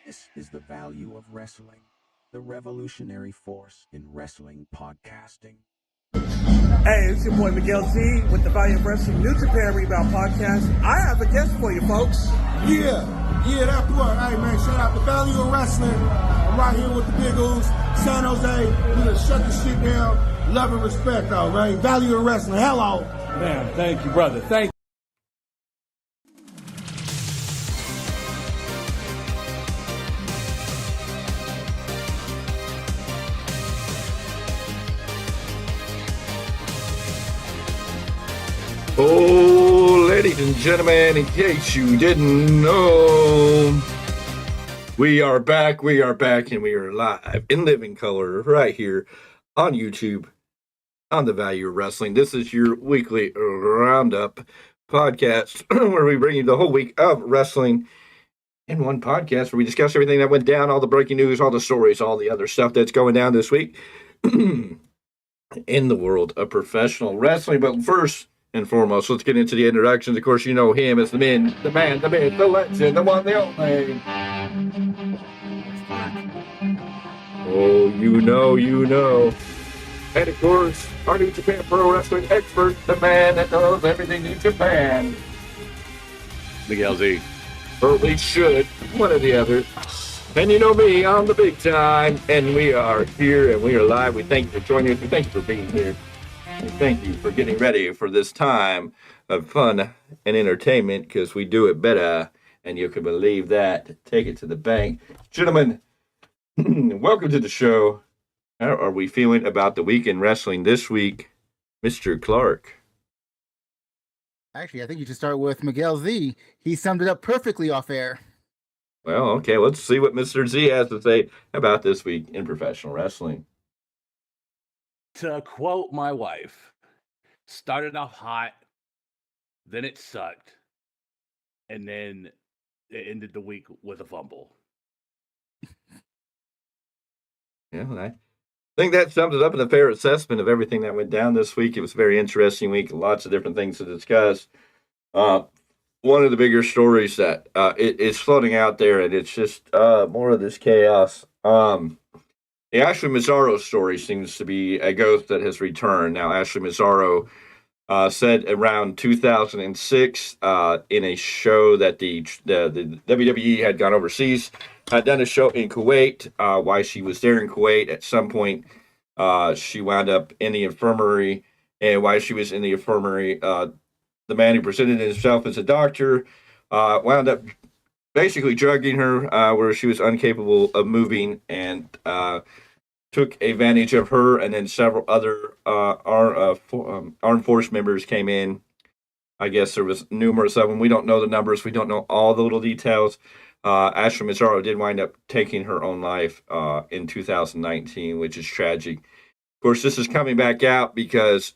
This is the value of wrestling, the revolutionary force in wrestling podcasting. Hey, it's your boy Miguel Z with the Value of Wrestling New Japan Rebound Podcast. I have a guest for you, folks. Yeah, that boy. Hey, man, shout out the Value of Wrestling. I'm right here with the Big O's, San Jose. We're going to shut the shit down. Love and respect, though, man. Value of Wrestling. Hello. Man, thank you, brother. Thank you. Oh, ladies and gentlemen, in case you didn't know, we are back, and we are live in living color right here on YouTube on the Value of Wrestling. This is your weekly Roundup podcast where we bring you the whole week of wrestling in one podcast where we discuss everything that went down, all the breaking news, all the stories, all the other stuff that's going down this week in the world of professional wrestling. But first and foremost, let's get into the introductions. Of course, you know him as the man, the myth, the legend, the one, the only. Oh, you know. And of course, our New Japan Pro Wrestling expert, the man that knows everything New Japan. Miguel Z. Or at least should, one or the other. And you know me, I'm the Big Tyme, and we are here, and we are live. We thank you for joining us. We thank you for being here. And thank you for getting ready for this time of fun and entertainment, because we do it better, and you can believe that. Take it to the bank. Gentlemen, welcome to the show. How are we feeling about the week in wrestling this week, Mr. Clarke? Actually, I think you should start with Miguel Z. He summed it up perfectly off air. Well, okay, let's see what Mr. Z has to say about this week in professional wrestling. To quote my wife, started off hot, then it sucked, and then it ended the week with a fumble. Yeah, I think that sums it up in a fair assessment of everything that went down this week. It was a very interesting week, lots of different things to discuss. One of the bigger stories that is floating out there, and it's just more of this chaos. The Ashley Mazzaro story seems to be a ghost that has returned. Now, Ashley Mazzaro said around 2006 in a show that the WWE had gone overseas, had done a show in Kuwait. While she was there in Kuwait, at some point, she wound up in the infirmary. And while she was in the infirmary, the man who presented himself as a doctor wound up basically drugging her where she was incapable of moving, and took advantage of her. And then several other armed force members came in. I guess there was numerous of them. We don't know the numbers. We don't know all the little details. Ashley Mazzaro did wind up taking her own life in 2019, which is tragic. Of course, this is coming back out because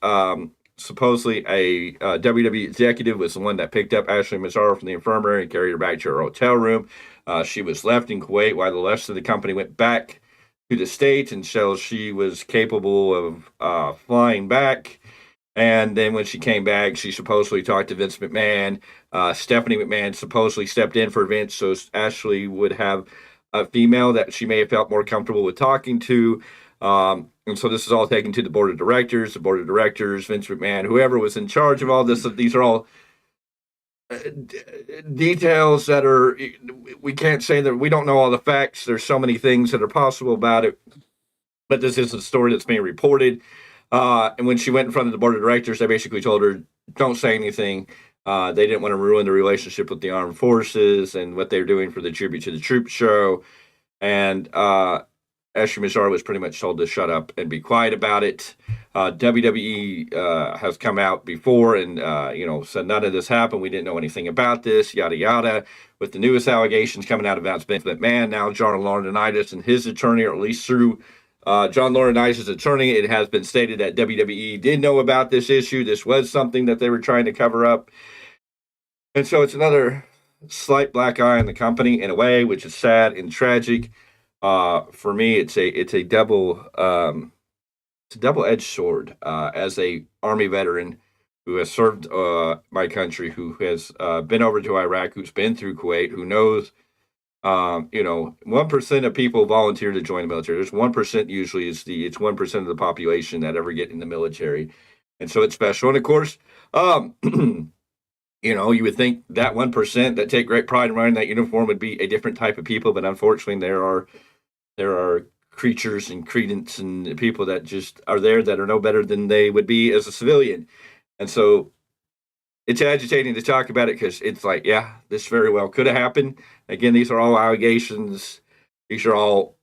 supposedly a WWE executive was the one that picked up Ashley Mazzaro from the infirmary and carried her back to her hotel room. She was left in Kuwait while the rest of the company went back to the States until she was capable of flying back. And then when she came back, she supposedly talked to Vince McMahon. Stephanie McMahon supposedly stepped in for Vince, so Ashley would have a female that she may have felt more comfortable with talking to. And so this is all taken to the board of directors. The board of directors, Vince McMahon, whoever was in charge of all this. These are all details that are, we can't say that we don't know all the facts. There's so many things that are possible about it. But this is a story that's being reported. And when she went in front of the board of directors, they basically told her, don't say anything. They didn't want to ruin the relationship with the armed forces and what they're doing for the Tribute to the Troops show. And Ashley Mazzaro was pretty much told to shut up and be quiet about it. WWE has come out before and, said none of this happened. We didn't know anything about this, yada, yada. With the newest allegations coming out about Vince McMahon, now John Laurinaitis and his attorney, or at least through John Laurinaitis' attorney, it has been stated that WWE did know about this issue. This was something that they were trying to cover up. And so it's another slight black eye on the company in a way, which is sad and tragic. For me, it's a double-edged sword. As a Army veteran who has served my country, who has been over to Iraq, who's been through Kuwait, who knows 1% of people volunteer to join the military. There's 1% usually it's 1% of the population that ever get in the military. And so it's special. And of course, you would think that 1% that take great pride in wearing that uniform would be a different type of people, but unfortunately there are creatures and credence and people that just are there that are no better than they would be as a civilian. And so it's agitating to talk about it because it's like, yeah, this very well could have happened. Again, these are all allegations. These are all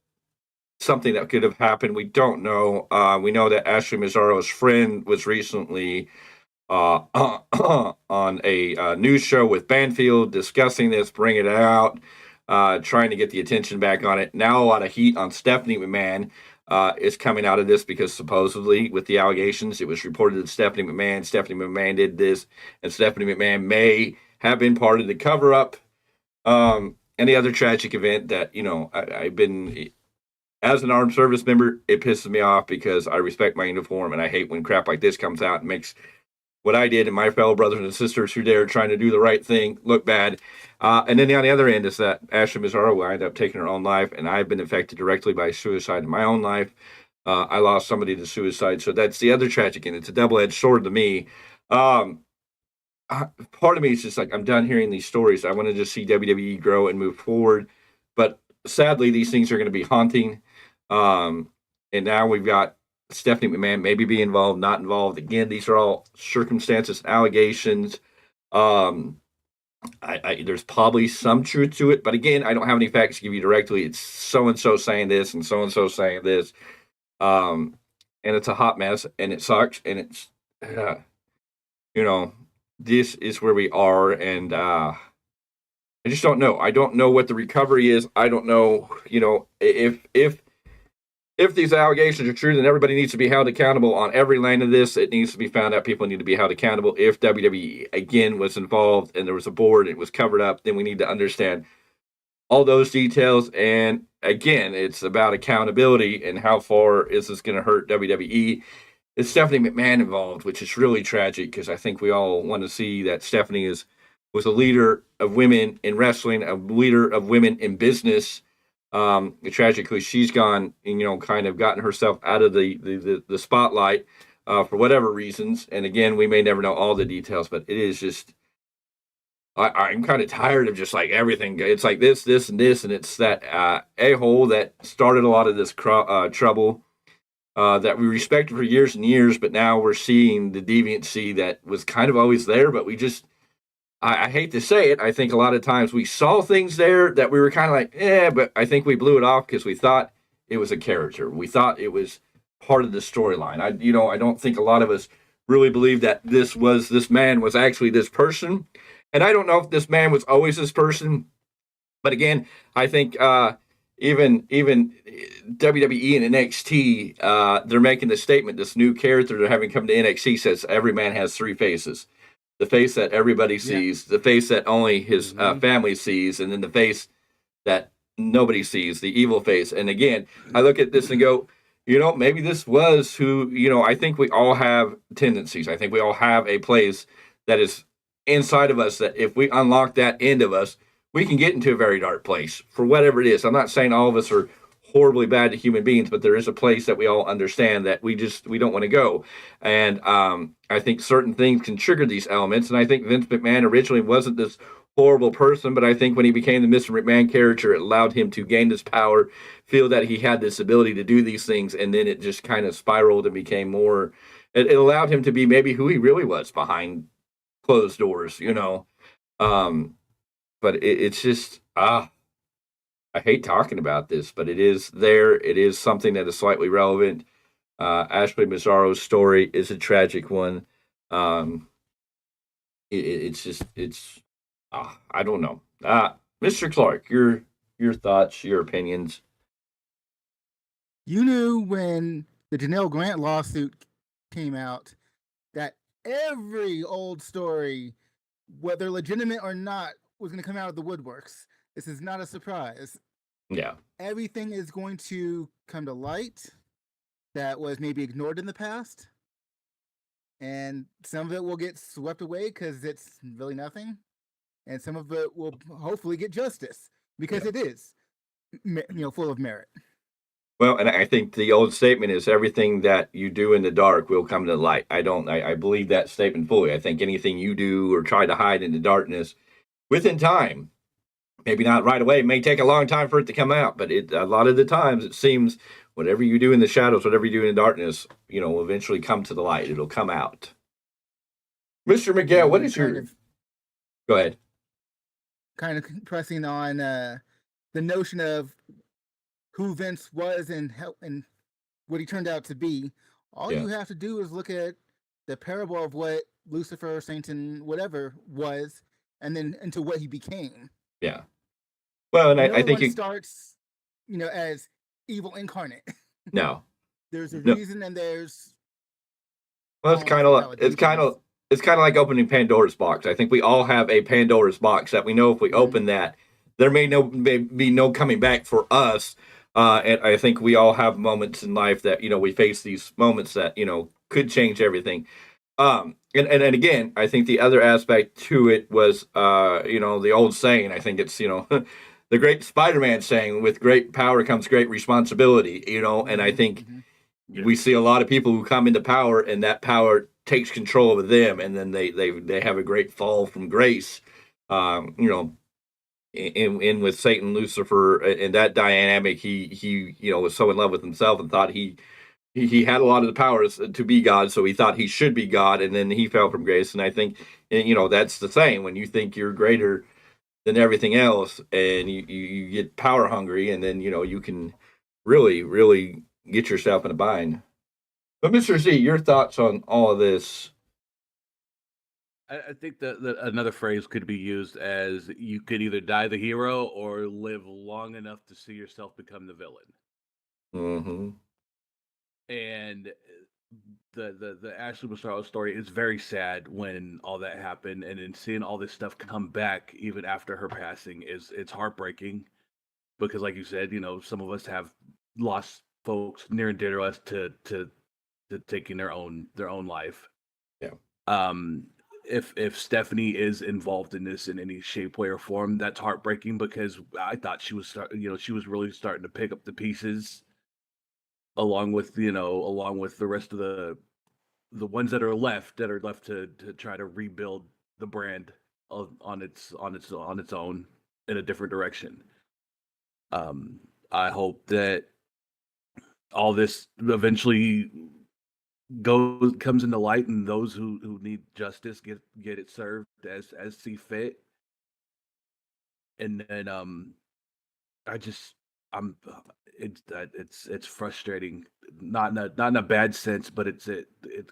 something that could have happened. We don't know. We know that Ashley Mazzaro's friend was recently on a news show with Banfield discussing this, bringing it out, trying to get the attention back on it. Now a lot of heat on Stephanie McMahon is coming out of this because supposedly with the allegations, it was reported that Stephanie McMahon did this, and Stephanie McMahon may have been part of the cover-up. And the other tragic event that, I've been, as an armed service member, it pisses me off because I respect my uniform, and I hate when crap like this comes out and makes what I did and my fellow brothers and sisters who there trying to do the right thing look bad. And then on the other end is that Ashley Mazzaro will end up taking her own life, and I've been affected directly by suicide in my own life. I lost somebody to suicide, so that's the other tragic, and it's a double-edged sword to me. Part of me is just like, I'm done hearing these stories. I want to just see WWE grow and move forward, but sadly, these things are going to be haunting. And now we've got Stephanie McMahon maybe be involved, not involved. Again, these are all circumstances, allegations. There's probably some truth to it, but again, I don't have any facts to give you directly. It's so-and-so saying this and so-and-so saying this. And it's a hot mess, and it sucks, and it's, this is where we are, and I just don't know. I don't know what the recovery is. I don't know, if these allegations are true, then everybody needs to be held accountable on every lane of this. It needs to be found out. People need to be held accountable. If WWE, again, was involved and there was a board and it was covered up, then we need to understand all those details. And again, it's about accountability and how far is this going to hurt WWE. It's Stephanie McMahon involved, which is really tragic because I think we all want to see that Stephanie was a leader of women in wrestling, a leader of women in business. Tragically, she's gone and, kind of gotten herself out of the spotlight for whatever reasons. And again, we may never know all the details, but it is just, I'm kind of tired of just like everything. It's like this, and this, and it's that a-hole that started a lot of this trouble that we respected for years and years, but now we're seeing the deviancy that was kind of always there, but we just, I hate to say it. I think a lot of times we saw things there that we were kind of like, but I think we blew it off because we thought it was a character. We thought it was part of the storyline. I don't think a lot of us really believe that this man was actually this person. And I don't know if this man was always this person. But again, I think even WWE and NXT, they're making the statement, this new character they're having come to NXT says every man has three faces. The face that everybody sees, the face that only his family sees, and then the face that nobody sees, the evil face. And again, I look at this and go, maybe this was who, I think we all have tendencies. I think we all have a place that is inside of us that if we unlock that end of us, we can get into a very dark place for whatever it is. I'm not saying all of us are horribly bad to human beings, but there is a place that we all understand that we don't want to go. And I think certain things can trigger these elements. And I think Vince McMahon originally wasn't this horrible person, but I think when he became the Mr. McMahon character, it allowed him to gain this power, feel that he had this ability to do these things, and then it just kind of spiraled and became more, it allowed him to be maybe who he really was behind closed doors, but it's just, I hate talking about this, but it is there. It is something that is slightly relevant. Ashley Mazzaro's story is a tragic one. It's I don't know. Mr. Clarke, your thoughts, your opinions. You knew when the Janelle Grant lawsuit came out that every old story, whether legitimate or not, was going to come out of the woodworks. This is not a surprise. Yeah. Everything is going to come to light that was maybe ignored in the past. And some of it will get swept away because it's really nothing. And some of it will hopefully get justice. because it is, full of merit. Well, and I think the old statement is everything that you do in the dark will come to the light. I believe that statement fully. I think anything you do or try to hide in the darkness within time, maybe not right away, it may take a long time for it to come out, but a lot of the times it seems whatever you do in the shadows, whatever you do in the darkness, will eventually come to the light. It'll come out. Mr. Miguel, what is your... Go ahead. Kind of pressing on the notion of who Vince was and what he turned out to be. All you have to do is look at the parable of what Lucifer, Satan, whatever was, and then into what he became. Yeah. Well, and I think it starts, as evil incarnate. No. There's a reason, and there's. Well, it's kind of like opening Pandora's box. I think we all have a Pandora's box that we know if we open that, there may be no coming back for us. And I think we all have moments in life that, we face these moments that, could change everything. And again, I think the other aspect to it was, the old saying, I think it's, the great Spider-Man saying, with great power comes great responsibility, and I think we see a lot of people who come into power and that power takes control over them. And then they have a great fall from grace, in with Satan, Lucifer, and that dynamic, he was so in love with himself and thought he had a lot of the powers to be God, so he thought he should be God, and then he fell from grace. And I think, that's the same. When you think you're greater than everything else, and you get power hungry, and then you can really, really get yourself in a bind. But Mr. Z, your thoughts on all of this? I think that another phrase could be used as you could either die the hero or live long enough to see yourself become the villain. Mm-hmm. And the Ashley Massaro story is very sad when all that happened, and then seeing all this stuff come back even after her passing it's heartbreaking, because like you said, some of us have lost folks near and dear to us to taking their own life. Yeah. If Stephanie is involved in this in any shape, way, or form, that's heartbreaking, because I thought she was really starting to pick up the pieces, along with the rest of the ones that are left to try to rebuild the brand on its own in a different direction. I hope that all this eventually comes into light, and those who need justice get it served as see fit. And then it's frustrating, not in a bad sense, but it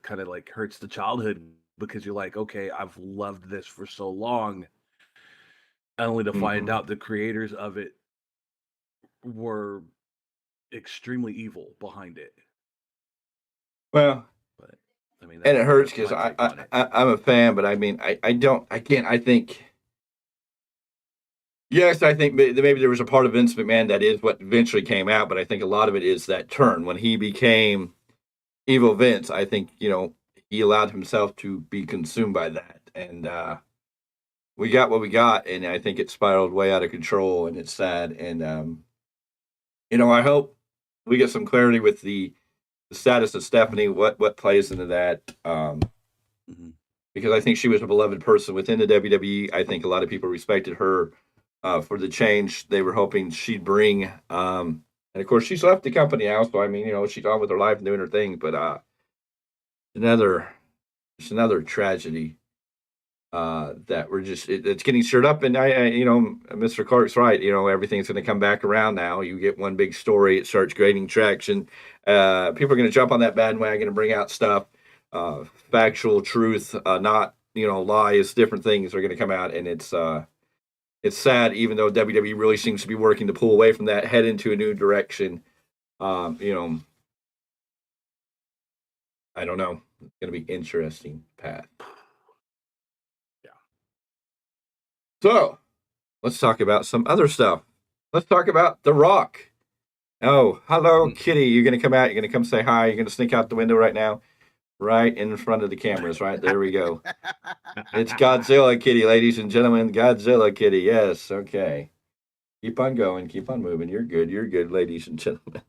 kind of like hurts the childhood, because you're like, okay, I've loved this for so long, only to find out the creators of it were extremely evil behind it. Well, but I mean, and it hurts because I'm a fan, but I mean, I think. Yes, I think maybe there was a part of Vince McMahon that is what eventually came out, but I think a lot of it is that turn when he became evil Vince. I think, he allowed himself to be consumed by that, and we got what we got, and I think it spiraled way out of control, and it's sad. And I hope we get some clarity with the status of Stephanie, what plays into that, because I think she was a beloved person within the WWE. I think a lot of people respected her for the change they were hoping she'd bring. And of course, she's left the company now, so I mean, she's on with her life and doing her thing. But it's another tragedy that we're it's getting stirred up. And Mr. Clarke's right. Everything's going to come back around now. You get one big story, it starts gaining traction. People are going to jump on that bandwagon and bring out stuff, factual truth, not lies. Different things are going to come out, and it's sad, even though WWE really seems to be working to pull away from that, head into a new direction. I don't know. It's going to be interesting path. Yeah. So, let's talk about some other stuff. Let's talk about The Rock. Oh, hello, Kitty. You're going to come out. You're going to come say hi. You're going to sneak out the window right now. Right in front of the cameras, right? There we go. It's Godzilla Kitty, ladies and gentlemen. Godzilla Kitty, yes, okay. Keep on going. Keep on moving. You're good. You're good, ladies and gentlemen.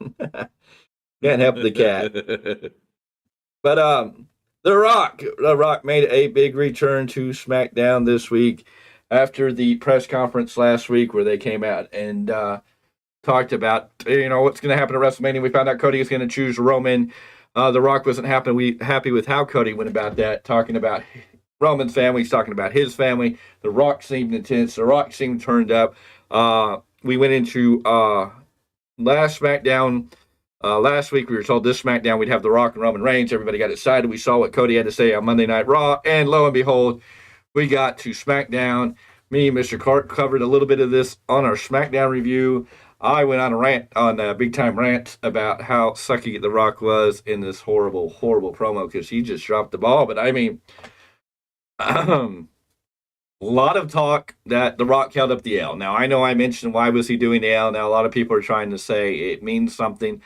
Can't help the cat. But The Rock made a big return to SmackDown this week after the press conference last week where they came out and talked about, what's going to happen at WrestleMania. We found out Cody is going to choose Roman. The Rock wasn't happy with how Cody went about that, talking about Roman's family. He's talking about his family. The Rock seemed intense. The Rock seemed turned up. We went into last SmackDown. Last week, we were told this SmackDown we'd have The Rock and Roman Reigns. Everybody got excited. We saw what Cody had to say on Monday Night Raw. And lo and behold, we got to SmackDown. Me and Mr. Clarke covered a little bit of this on our SmackDown review. I went on a rant, on a Big Tyme rant, about how sucky The Rock was in this horrible, horrible promo because he just dropped the ball. But I mean, a lot of talk that The Rock held up the L. Now, I know I mentioned why was he doing the L. Now, a lot of people are trying to say it means something.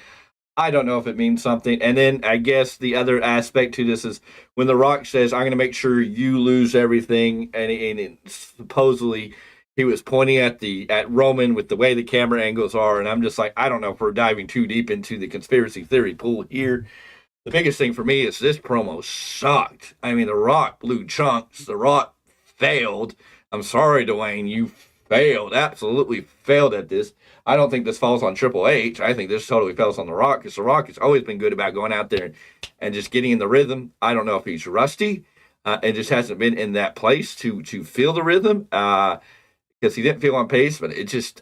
I don't know if it means something. And then I guess the other aspect to this is when The Rock says, I'm going to make sure you lose everything. And supposedly he was pointing at Roman with the way the camera angles are. And I'm just like, I don't know if we're diving too deep into the conspiracy theory pool here. The biggest thing for me is this promo sucked. I mean, The Rock blew chunks. The Rock failed. I'm sorry, Dwayne, you failed. Absolutely failed at this. I don't think this falls on Triple H. I think this totally falls on The Rock because The Rock has always been good about going out there and just getting in the rhythm. I don't know if he's rusty and just hasn't been in that place to feel the rhythm because he didn't feel on pace, but it just,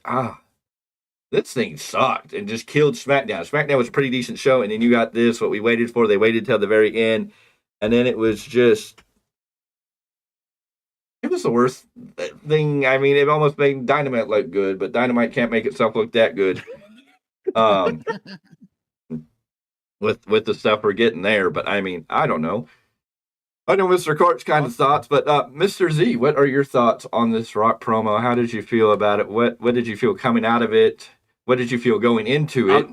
this thing sucked and just killed SmackDown. SmackDown was a pretty decent show, and then you got this, what we waited for. They waited till the very end, and then it was just, it was the worst thing. I mean, it almost made Dynamite look good, but Dynamite can't make itself look that good. With the stuff we're getting there, but I mean, I don't know. I know Mr. Clarke's kind of thoughts, but Mr. Z, what are your thoughts on this Rock promo? How did you feel about it? What did you feel coming out of it? What did you feel going into it?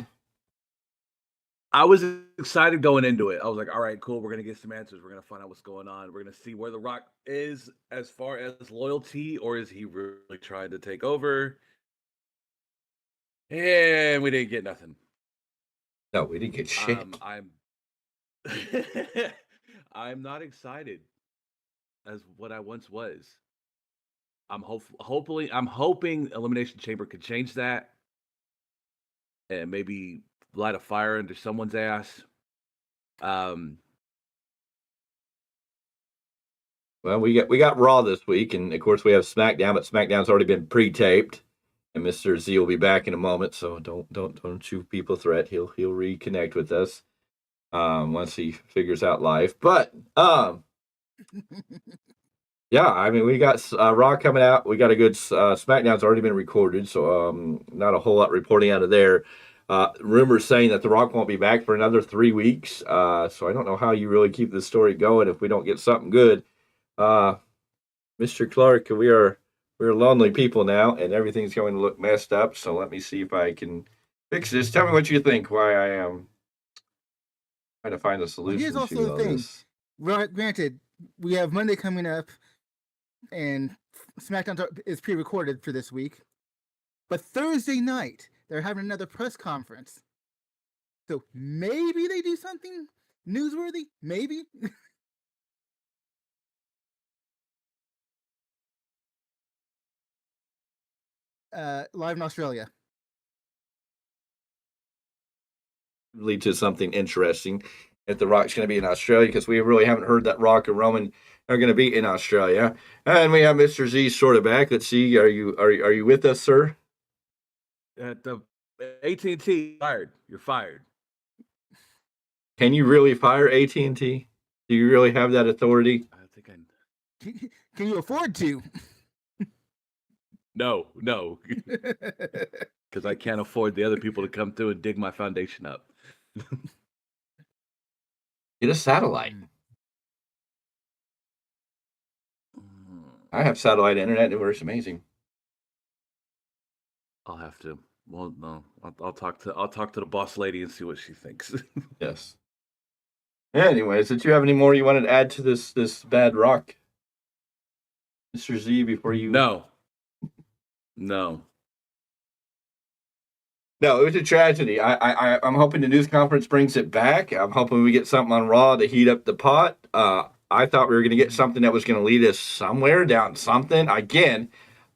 I was excited going into it. I was like, all right, cool. We're going to get some answers. We're going to find out what's going on. We're going to see where The Rock is as far as loyalty, or is he really trying to take over? And we didn't get nothing. No, we didn't get shit. I'm not excited as what I once was. I'm hoping Elimination Chamber could change that and maybe light a fire under someone's ass. Well, we got Raw this week, and of course we have SmackDown, but SmackDown's already been pre-taped, and Mr. Z will be back in a moment. So don't shoot people threat. He'll reconnect with us once he figures out life. But yeah, I mean we got Raw coming out. We got a good SmackDown's already been recorded, so not a whole lot reporting out of there. Rumors saying that The Rock won't be back for another 3 weeks. So I don't know how you really keep this story going if we don't get something good. Mr. Clarke, we're lonely people now, and everything's going to look messed up. So let me see if I can fix this. Tell me what you think. Why I am trying to find a solution. Here's also the thing. Granted, we have Monday coming up, and SmackDown is pre-recorded for this week. But Thursday night, they're having another press conference. So maybe they do something newsworthy? Maybe? Live in Australia. Lead to something interesting if The Rock's going to be in Australia, because we really haven't heard that Rock and Roman are going to be in Australia. And we have Mr. Z sort of back. Let's see. Are you with us, sir? The AT&T fired. You're fired. Can you really fire AT&T? Do you really have that authority? I think Can you afford to? No, because I can't afford the other people to come through and dig my foundation up. Get a satellite. I have satellite internet. It works amazing. I'll have to. Well, no, I'll talk to the boss lady and see what she thinks. Yes. Anyways, did you have any more you wanted to add to this bad Rock, Mr. Z, before you? No. No, it was a tragedy. I'm hoping the news conference brings it back. I'm hoping we get something on Raw to heat up the pot. I thought we were going to get something that was going to lead us somewhere down something. Again,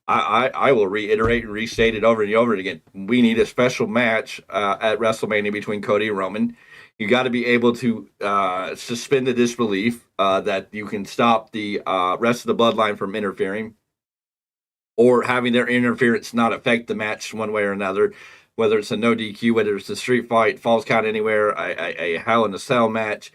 I will reiterate and restate it over and over again. We need a special match at WrestleMania between Cody and Roman. You got to be able to suspend the disbelief that you can stop the rest of the bloodline from interfering or having their interference not affect the match one way or another, whether it's a no DQ, whether it's a street fight, falls count anywhere, a Hell in a Cell match.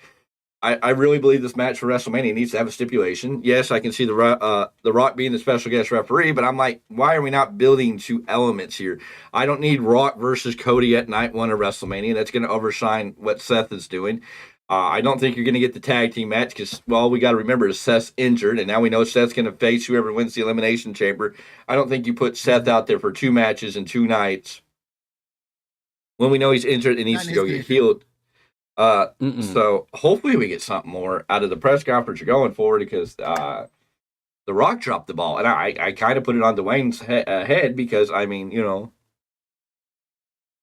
I really believe this match for WrestleMania needs to have a stipulation. Yes, I can see the Rock being the special guest referee, but I'm like, why are we not building two elements here? I don't need Rock versus Cody at night one of WrestleMania. That's going to overshine what Seth is doing. I don't think you're going to get the tag team match because, well, we got to remember Seth's injured, and now we know Seth's going to face whoever wins the Elimination Chamber. I don't think you put Seth out there for 2 matches in 2 nights when we know he's injured and needs to go get healed. So hopefully we get something more out of the press conference you're going forward because The Rock dropped the ball. And I kind of put it on Dwayne's head because, I mean, you know,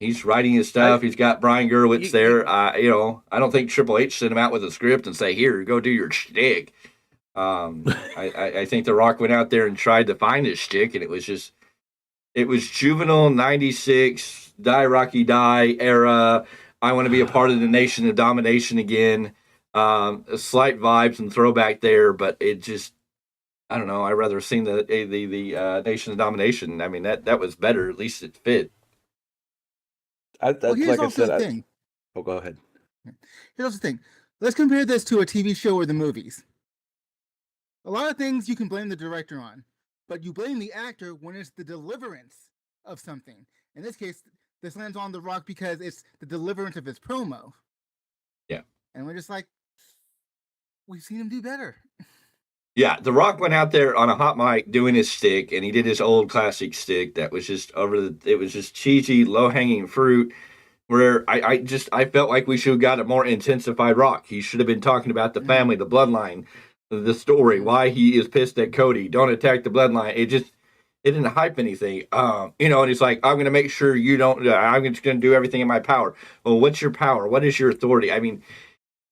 he's writing his stuff. He's got Brian Gerwitz there. You know, I don't think Triple H sent him out with a script and say, here, go do your shtick. I think The Rock went out there and tried to find his shtick, and it was juvenile 96, Die Rocky Die era. I want to be a part of the Nation of Domination again. Slight vibes and throwback there, but it just, I don't know. I'd rather have seen the Nation of Domination. I mean, that was better. At least it fit. Well, here's also the thing. Oh, go ahead. Here's also the thing. Let's compare this to a TV show or the movies. A lot of things you can blame the director on, but you blame the actor when it's the deliverance of something. In this case, this lands on The Rock because it's the deliverance of his promo. Yeah. And we're just like, we've seen him do better. Yeah, The Rock went out there on a hot mic doing his stick, and he did his old classic stick that was just it was just cheesy, low-hanging fruit, where I felt like we should have got a more intensified Rock. He should have been talking about the family, the bloodline, the story, why he is pissed at Cody. Don't attack the bloodline. It didn't hype anything. You know, and he's like, I'm going to make sure you don't, I'm just going to do everything in my power. Well, what's your power? What is your authority? I mean,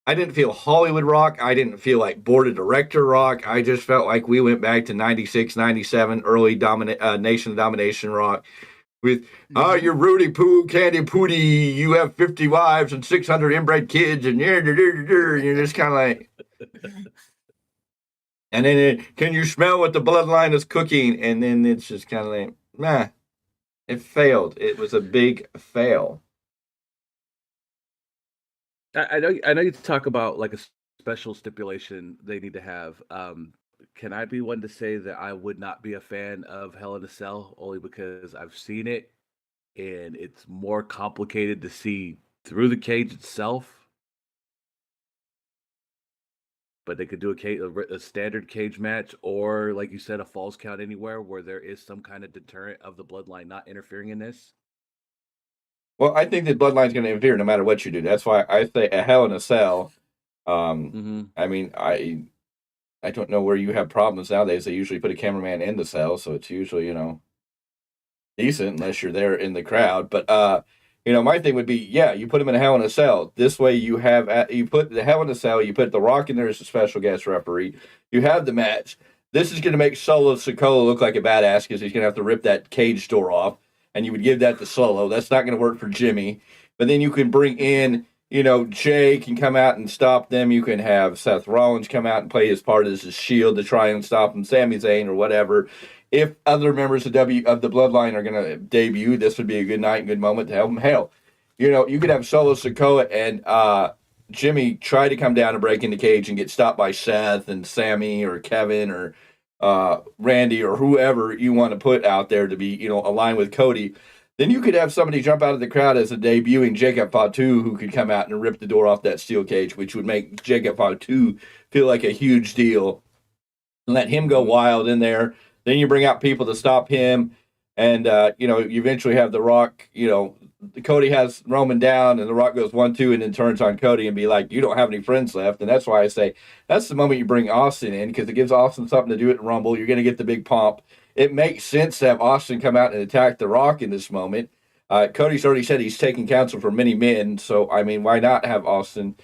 I didn't feel Hollywood Rock. I didn't feel like board of director Rock. I just felt like we went back to 96, 97, early Nation of Domination Rock with, you're Rudy Poo, Candy Pooty, you have 50 wives and 600 inbred kids, and you're just kind of like, and then can you smell what the bloodline is cooking? And then it's just kind of like, nah, it failed. It was a big fail. I know you talk about like a special stipulation they need to have. Can I be one to say that I would not be a fan of Hell in a Cell only because I've seen it and it's more complicated to see through the cage itself? But they could do a standard cage match, or like you said, a falls count anywhere where there is some kind of deterrent of the bloodline not interfering in this. Well, I think the bloodline's going to interfere no matter what you do. That's why I say a Hell in a Cell. I mean, I don't know where you have problems nowadays. They usually put a cameraman in the cell, so it's usually, you know, decent unless you're there in the crowd. But you know, my thing would be, yeah, you put him in a Hell in a Cell. This way you put the Hell in a Cell, you put The Rock in there as a special guest referee. You have the match. This is going to make Solo Sikoa look like a badass because he's going to have to rip that cage door off, and you would give that to Solo. That's not going to work for Jimmy. But then you can bring in, you know, Jay can come out and stop them. You can have Seth Rollins come out and play his part as a shield to try and stop him, Sami Zayn or whatever. If other members of the Bloodline are going to debut, this would be a good night and good moment to help them. Hell, you know, you could have Solo Sikoa and Jimmy try to come down and break in the cage and get stopped by Seth and Sammy or Kevin or Randy or whoever you want to put out there to be, you know, aligned with Cody. Then you could have somebody jump out of the crowd as a debuting Jacob Fatu who could come out and rip the door off that steel cage, which would make Jacob Fatu feel like a huge deal. Let him go wild in there. Then you bring out people to stop him. And, you know, you eventually have The Rock, you know, Cody has Roman down and The Rock goes 1-2 and then turns on Cody and be like, you don't have any friends left. And that's why I say that's the moment you bring Austin in because it gives Austin something to do at Rumble. You're going to get the big pomp. It makes sense to have Austin come out and attack The Rock in this moment. Cody's already said he's taking counsel for many men, so I mean, why not have Austin?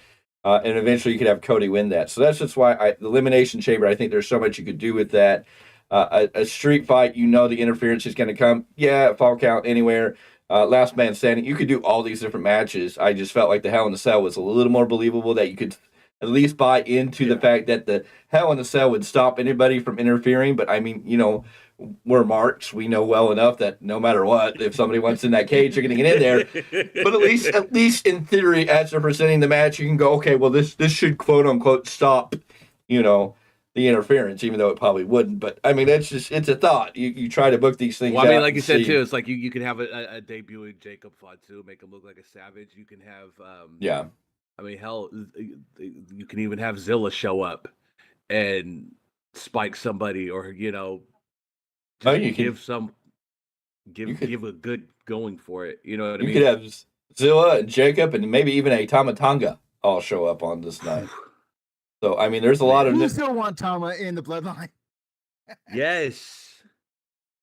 And eventually you could have Cody win that. So that's just why the Elimination Chamber, I think there's so much you could do with that. A street fight, the interference is going to come. Yeah, fall count anywhere. Last man standing. You could do all these different matches. I just felt like the Hell in a Cell was a little more believable, that you could at least buy into the fact that the Hell in a Cell would stop anybody from interfering. But I mean, we're marks. We know well enough that no matter what, if somebody wants in that cage, you're going to get in there. But at least in theory, as they're presenting the match, you can go, okay, well, this should quote unquote stop, the interference, even though it probably wouldn't. But I mean, it's a thought. You try to book these things. Well, I mean, like you said too, it's like you can have a debuting Jacob Fatu, make him look like a savage. You can have, I mean, hell, you can even have Zilla show up and spike somebody, or give a good going for it. You know what I mean? You could have Zilla and Jacob and maybe even a Tamatanga all show up on this night. So I mean, there's a lot of. You still want Tama in the bloodline? Yes.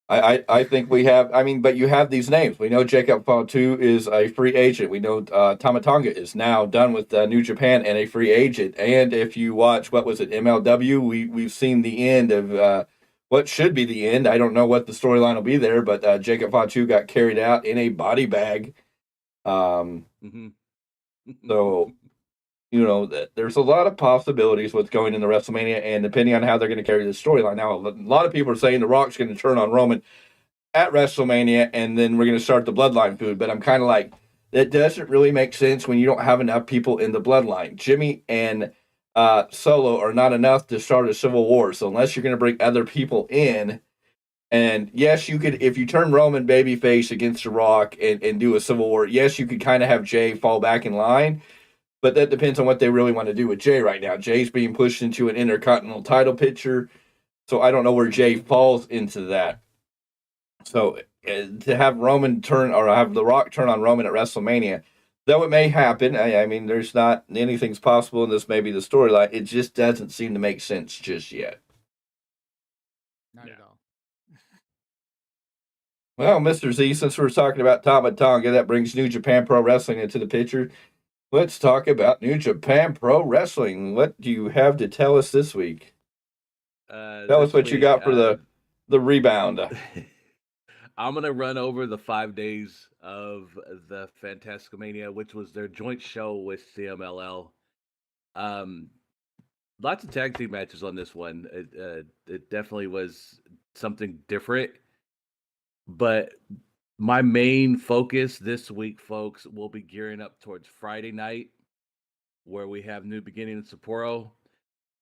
I think we have. I mean, but you have these names. We know Jacob Fatu is a free agent. We know Tamatanga is now done with New Japan and a free agent. And if you watch, what was it, MLW? We've seen the end of what should be the end. I don't know what the storyline will be there, but Jacob Fatu got carried out in a body bag. So, there's a lot of possibilities what's going into WrestleMania, and depending on how they're going to carry the storyline. Now, a lot of people are saying The Rock's going to turn on Roman at WrestleMania, and then we're going to start the Bloodline feud. But I'm kind of like, that doesn't really make sense when you don't have enough people in the Bloodline. Jimmy and Solo are not enough to start a civil war. So unless you're going to bring other people in, and yes, you could, if you turn Roman babyface against The Rock and do a civil war, yes, you could kind of have Jay fall back in line. But that depends on what they really want to do with Jay right now. Jay's being pushed into an Intercontinental title picture, so I don't know where Jay falls into that. So to have Roman turn, or have The Rock turn on Roman at WrestleMania, though it may happen, I mean, there's not anything's possible, and this may be the storyline. It just doesn't seem to make sense just yet. Not at all. Well, Mr. Z, since we're talking about Tama Tonga, that brings New Japan Pro Wrestling into the picture. Let's talk about New Japan Pro Wrestling. What do you have to tell us this week? Tell us what you got for the rebound. I'm going to run over the 5 days of the Fantasticomania, which was their joint show with CMLL. Lots of tag team matches on this one. It definitely was something different. But my main focus this week, folks, will be gearing up towards Friday night, where we have New Beginning in Sapporo.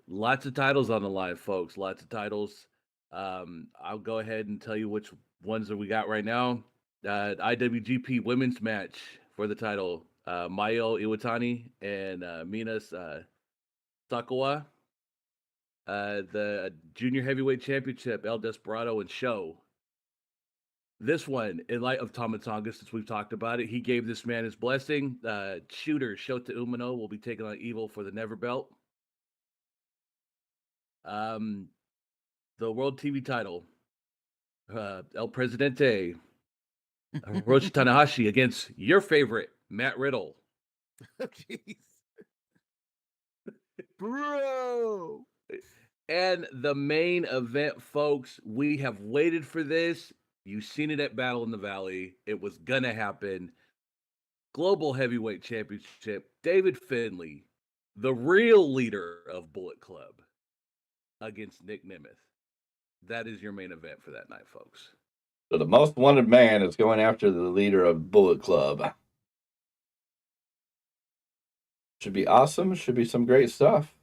Lots of titles on the line, folks. Lots of titles. I'll go ahead and tell you which ones that we got right now. IWGP Women's Match for the title. Mayo Iwatani and Minas Sakawa. The Junior Heavyweight Championship, El Desperado and Show. This one, in light of Tama Tonga, since we've talked about it, he gave this man his blessing. Shooter Shota Umino will be taking on Evil for the Never Belt. The World TV title, El Presidente, Hiroshi Tanahashi against your favorite, Matt Riddle. Jeez. Bro. And the main event, folks, we have waited for this. You've seen it at Battle in the Valley. It was going to happen. Global Heavyweight Championship, David Finlay, the real leader of Bullet Club, against Nick Nemeth. That is your main event for that night, folks. So the most wanted man is going after the leader of Bullet Club. Should be awesome. Should be some great stuff.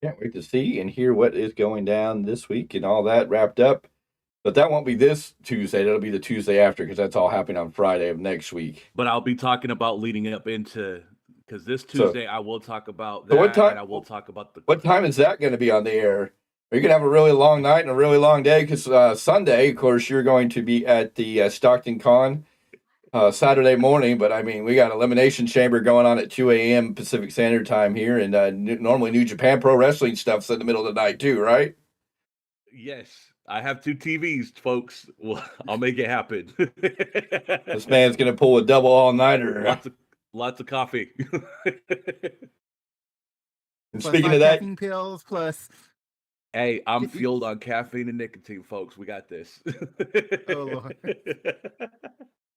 Can't wait to see and hear what is going down this week and all that wrapped up. But that won't be this Tuesday. That'll be the Tuesday after, because that's all happening on Friday of next week. But I'll be talking about leading up into, because this Tuesday I will talk about that. So what time, and I will talk about the. What time is that going to be on the air? Are you going to have a really long night and a really long day? Because Sunday, of course, you're going to be at the Stockton Con Saturday morning. But, I mean, we got Elimination Chamber going on at 2 a.m. Pacific Standard Time here. And normally New Japan Pro Wrestling stuff's in the middle of the night too, right? Yes. I have 2 TVs, folks. Well, I'll make it happen. This man's gonna pull a double all-nighter. Lots of coffee. And Plus speaking 5 of that, caffeine pills, plus Hey, I'm fueled on caffeine and nicotine, folks. We got this. oh Lord.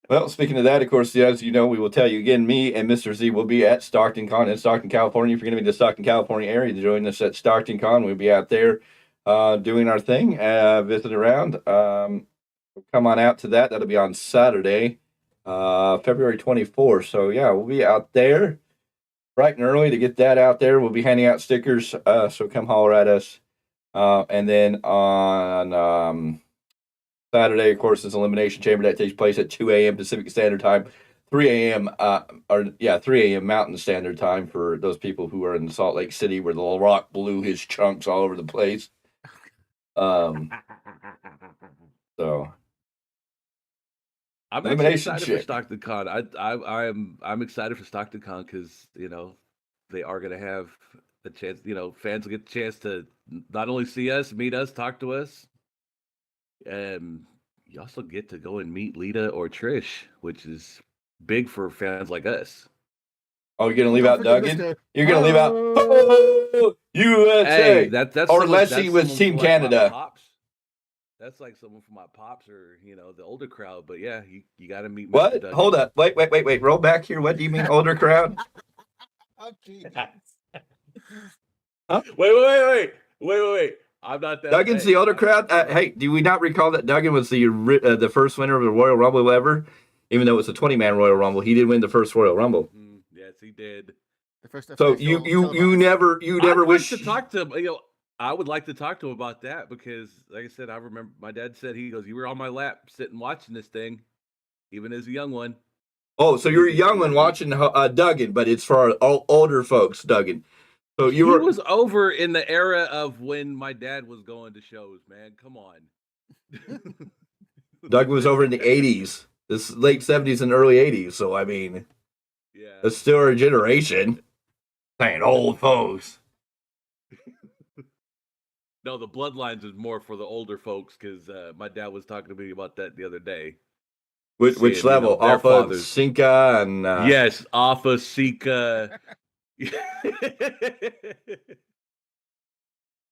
well, speaking of that, of course, as you know, we will tell you again, me and Mr. Z will be at Stockton Con in Stockton, California. If you're going to be in the Stockton, California area, join us at Stockton Con. We'll be out there doing our thing, visiting around. Come on out to that. That'll be on Saturday, February 24th. So, yeah, we'll be out there bright and early to get that out there. We'll be handing out stickers, so come holler at us. And then on Saturday, of course, is Elimination Chamber that takes place at 2 a.m. Pacific Standard Time, 3 a.m. 3 a.m. Mountain Standard Time for those people who are in Salt Lake City where the Rock blew his chunks all over the place. So I'm actually excited for Stockton Con. I'm excited for Stockton Con because they are going to have a chance. Fans will get the chance to not only see us, meet us, talk to us. You also get to go and meet Lita or Trish, which is big for fans like us. Oh, you're gonna leave out Duggan? You're gonna leave out USA? Hey, that's or Leslie with Team Canada. That's like someone from my pops or the older crowd. But yeah, you got to meet. What? Mr. Duggan. Hold up! Wait! Roll back here. What do you mean, older crowd? Oh, geez. Huh? Wait! I'm not that. Duggan's the older crowd. Hey, do we not recall that Duggan was the first winner of the Royal Rumble ever? Even though it was a 20-man Royal Rumble, he did win the first Royal Rumble. Yes, he did. The first so you never wish to talk to him. I would like to talk to him about that because, like I said, I remember my dad said you were on my lap sitting watching this thing, even as a young one. Oh, so you're a young one watching Duggan, but it's for our older folks, Duggan. So he was over in the era of when my dad was going to shows, man. Come on. Doug was over in the 80s, this late 70s and early 80s. So, I mean, yeah, that's still our generation. Saying old folks. No, the bloodlines is more for the older folks because my dad was talking to me about that the other day. Which level? Alpha, Cinca, and... Yes, Alpha, Cinca...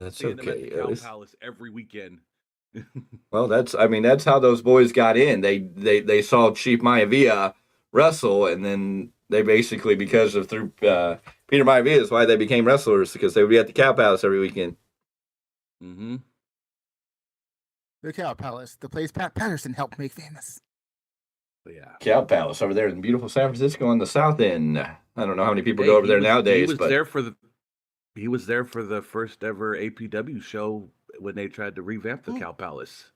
That's okay. Them at the Cow Palace every weekend. Well, that's how those boys got in. They saw Chief Maivia wrestle, and then they basically through Peter Maivia is why they became wrestlers because they would be at the Cow Palace every weekend. Mm-hmm. The Cow Palace, the place Pat Patterson helped make famous. But yeah, Cow Palace over there in beautiful San Francisco on the south end. I don't know how many people go over there nowadays. He was there for the first ever APW show when they tried to revamp the Cow Palace.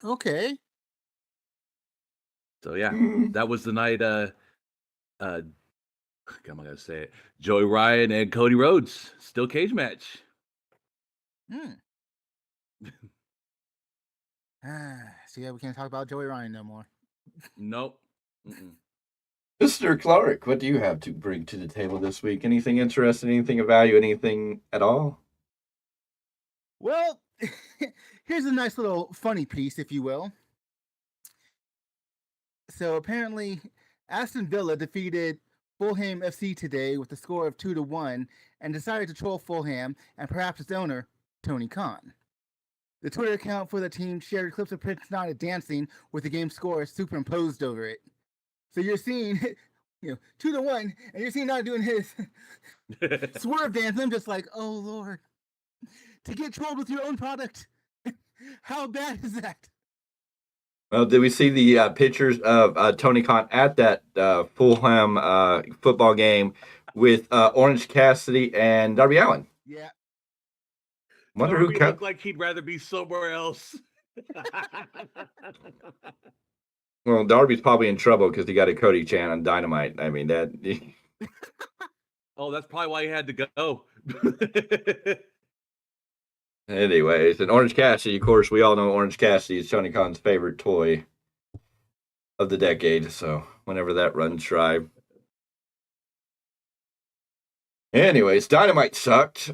Okay. So yeah, that was the night. How am I gonna say it? Joey Ryan and Cody Rhodes steel cage match. So yeah, we can't talk about Joey Ryan no more. Nope. Mr. Clarke, what do you have to bring to the table this week? Anything interesting, anything of value, anything at all? Well, here's a nice little funny piece, if you will. So apparently, Aston Villa defeated Fulham FC today with a score of 2-1 and decided to troll Fulham and perhaps its owner, Tony Khan. The Twitter account for the team shared clips of Prince Nana dancing with the game score superimposed over it. So you're seeing, 2-1, and you're seeing Nana doing his swerve dance. I'm just like, oh Lord, to get trolled with your own product, how bad is that? Well, did we see the pictures of Tony Khan at that Fulham football game with Orange Cassidy and Darby Allin? Yeah. Wonder Darby who looked like he'd rather be somewhere else. Well, Darby's probably in trouble because he got a Cody chant on Dynamite. I mean, that... Oh, that's probably why he had to go. Anyways, and Orange Cassidy, of course, we all know Orange Cassidy is Tony Khan's favorite toy of the decade. So whenever that runs dry. Anyways, Dynamite sucked.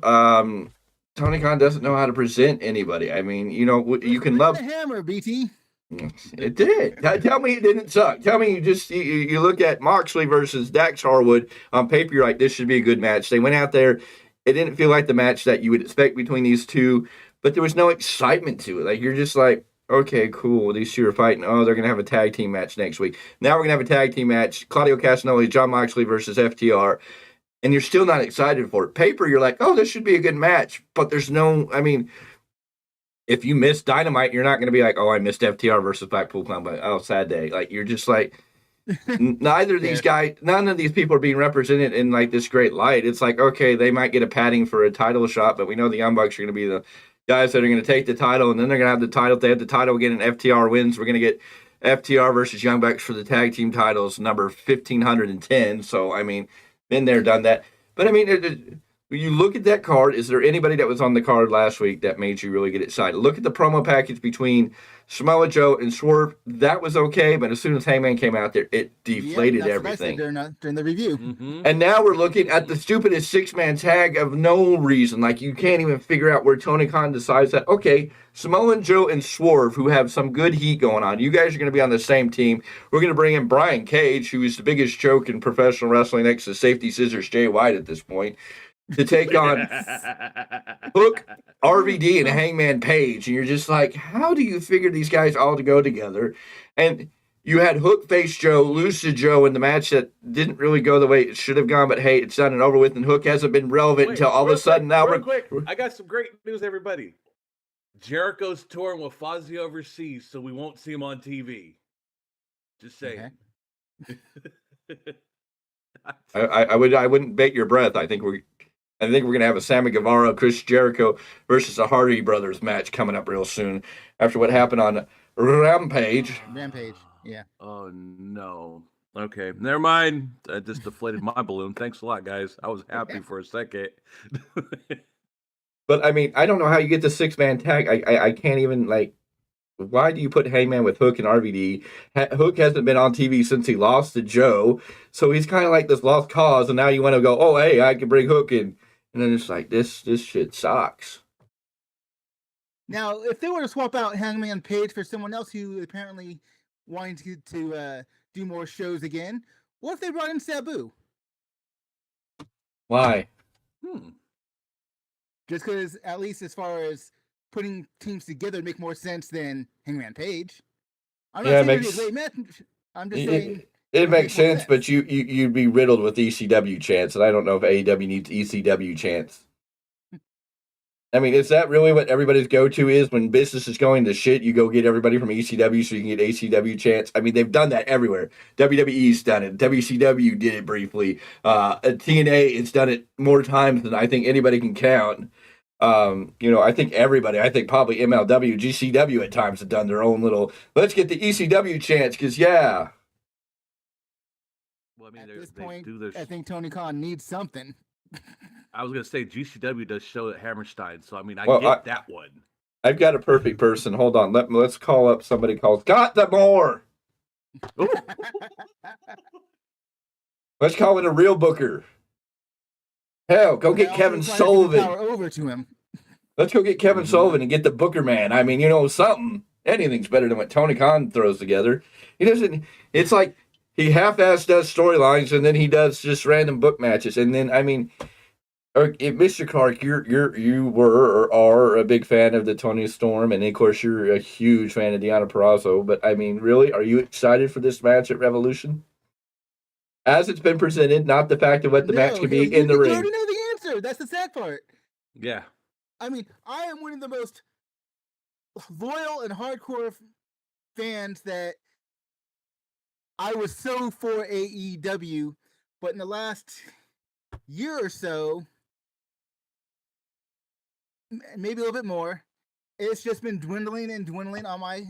Tony Khan doesn't know how to present anybody. I mean, you can love the hammer, BT. It did. Tell me it didn't suck. Tell me you look at Moxley versus Dax Harwood on paper. You're like, this should be a good match. They went out there. It didn't feel like the match that you would expect between these two, but there was no excitement to it. Like, you're just like, okay, cool. These two are fighting. Oh, they're gonna have a tag team match next week. Now we're gonna have a tag team match. Claudio Castagnoli, John Moxley versus FTR. And you're still not excited for it. Paper, you're like, oh, this should be a good match. But there's no, I mean, if you miss Dynamite, you're not going to be like, oh, I missed FTR versus Blackpool Combat. Oh, sad day. Like, you're just like, none of these people are being represented in like this great light. It's like, okay, they might get a padding for a title shot, but we know the Young Bucks are going to be the guys that are going to take the title, and then they're going to have the title. If they have the title again and FTR wins, we're going to get FTR versus Young Bucks for the tag team titles, number 1,510. So, I mean, been there, done that. But, I mean, when you look at that card, is there anybody that was on the card last week that made you really get excited? Look at the promo package between Samoa Joe and Swerve. That was okay, but as soon as Hangman came out there, it deflated everything. During the review. Mm-hmm. And now we're looking at the stupidest six-man tag of no reason. Like, you can't even figure out where Tony Khan decides that, okay, Samoa Joe and Swerve, who have some good heat going on, you guys are going to be on the same team. We're going to bring in Brian Cage, who is the biggest joke in professional wrestling next to Safety Scissors Jay White at this point, to take on Hook, RVD, and Hangman Page. And you're just like, how do you figure these guys all to go together? And you had Hook face Joe, lose to Joe in the match that didn't really go the way it should have gone, but hey, it's done and over with, and Hook hasn't been relevant until all of a sudden now real quick. I got some great news, everybody. Jericho's touring with Fozzy overseas, so we won't see him on TV. Just saying. Okay. I wouldn't bet your breath. I think we're gonna have a Sammy Guevara, Chris Jericho versus the Hardy Brothers match coming up real soon after what happened on Rampage. Yeah. Oh no. Okay, never mind. I just deflated my balloon. Thanks a lot, guys. I was happy for a second. But I mean, I don't know how you get the six-man tag. I can't even, like, why do you put Hangman with Hook and RVD? Hook hasn't been on TV since he lost to Joe, so he's kind of like this lost cause. And now you want to go, oh hey, I can bring Hook in, and then it's like this shit sucks. Now, if they were to swap out Hangman Page for someone else who apparently wanted to do more shows again, what if they brought in Sabu? Why? Just because, at least as far as putting teams together, make more sense than Hangman Page. I'm not saying it's a great match. I'm just saying it makes sense, but you'd be riddled with ECW chants, and I don't know if AEW needs ECW chants. I mean, is that really what everybody's go-to is when business is going to shit? You go get everybody from ECW so you can get ACW chants. I mean, they've done that everywhere. WWE's done it. WCW did it briefly. TNA, it's done it more times than I think anybody can count. I think everybody, probably MLW, GCW at times have done their own little, let's get the ECW chants, because, yeah. Well, I mean, at this point, I think Tony Khan needs something. I was going to say GCW does show at Hammerstein, so I mean, I get that one. I've got a perfect person. Hold on. Let's call up somebody called Got the More. Let's call it a real booker. Hell, go get Kevin Sullivan. Over to him. Let's go get Kevin Sullivan and get the Booker man. I mean, something. Anything's better than what Tony Khan throws together. He doesn't. It's like he half-assed does storylines and then he does just random book matches. And then, I mean, Mr. Clarke, you were or are a big fan of the Tony Storm, and of course you're a huge fan of Deonna Purrazzo. But I mean, really, are you excited for this match at Revolution? As it's been presented, not the fact of what the match can be in the ring. You already know the answer. That's the sad part. Yeah. I mean, I am one of the most loyal and hardcore fans that I was so for AEW, but in the last year or so, maybe a little bit more, it's just been dwindling on my...